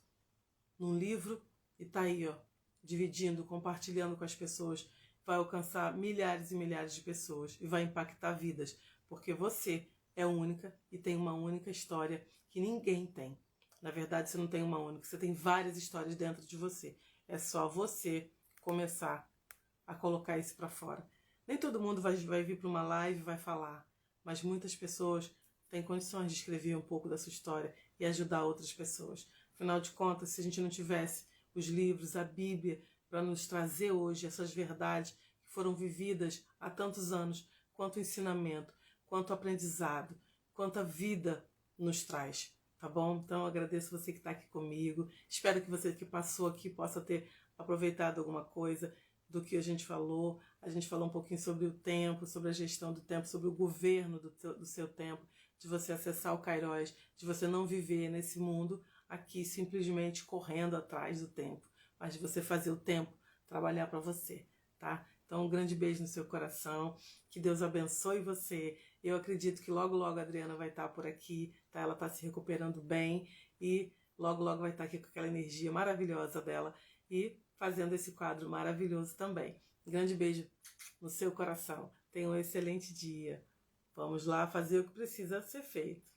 num livro e tá aí, ó, dividindo, compartilhando com as pessoas, vai alcançar milhares e milhares de pessoas e vai impactar vidas, porque você é única e tem uma única história que ninguém tem. Na verdade, você não tem uma única, você tem várias histórias dentro de você. É só você começar a colocar isso para fora. Nem todo mundo vai vir para uma live e vai falar, mas muitas pessoas têm condições de escrever um pouco da sua história e ajudar outras pessoas. Afinal de contas, se a gente não tivesse os livros, a Bíblia, para nos trazer hoje essas verdades que foram vividas há tantos anos, quanto ensinamento, quanto aprendizado, quanto a vida nos traz, tá bom? Então eu agradeço você que está aqui comigo, espero que você que passou aqui possa ter aproveitado alguma coisa do que a gente falou um pouquinho sobre o tempo, sobre a gestão do tempo, sobre o governo do seu tempo, de você acessar o Kairos, de você não viver nesse mundo aqui simplesmente correndo atrás do tempo, mas de você fazer o tempo trabalhar para você, tá? Então, um grande beijo no seu coração, que Deus abençoe você. Eu acredito que logo, logo a Adriana vai estar por aqui, tá? Ela está se recuperando bem e logo, logo vai estar aqui com aquela energia maravilhosa dela e fazendo esse quadro maravilhoso também. Um grande beijo no seu coração. Tenha um excelente dia. Vamos lá fazer o que precisa ser feito.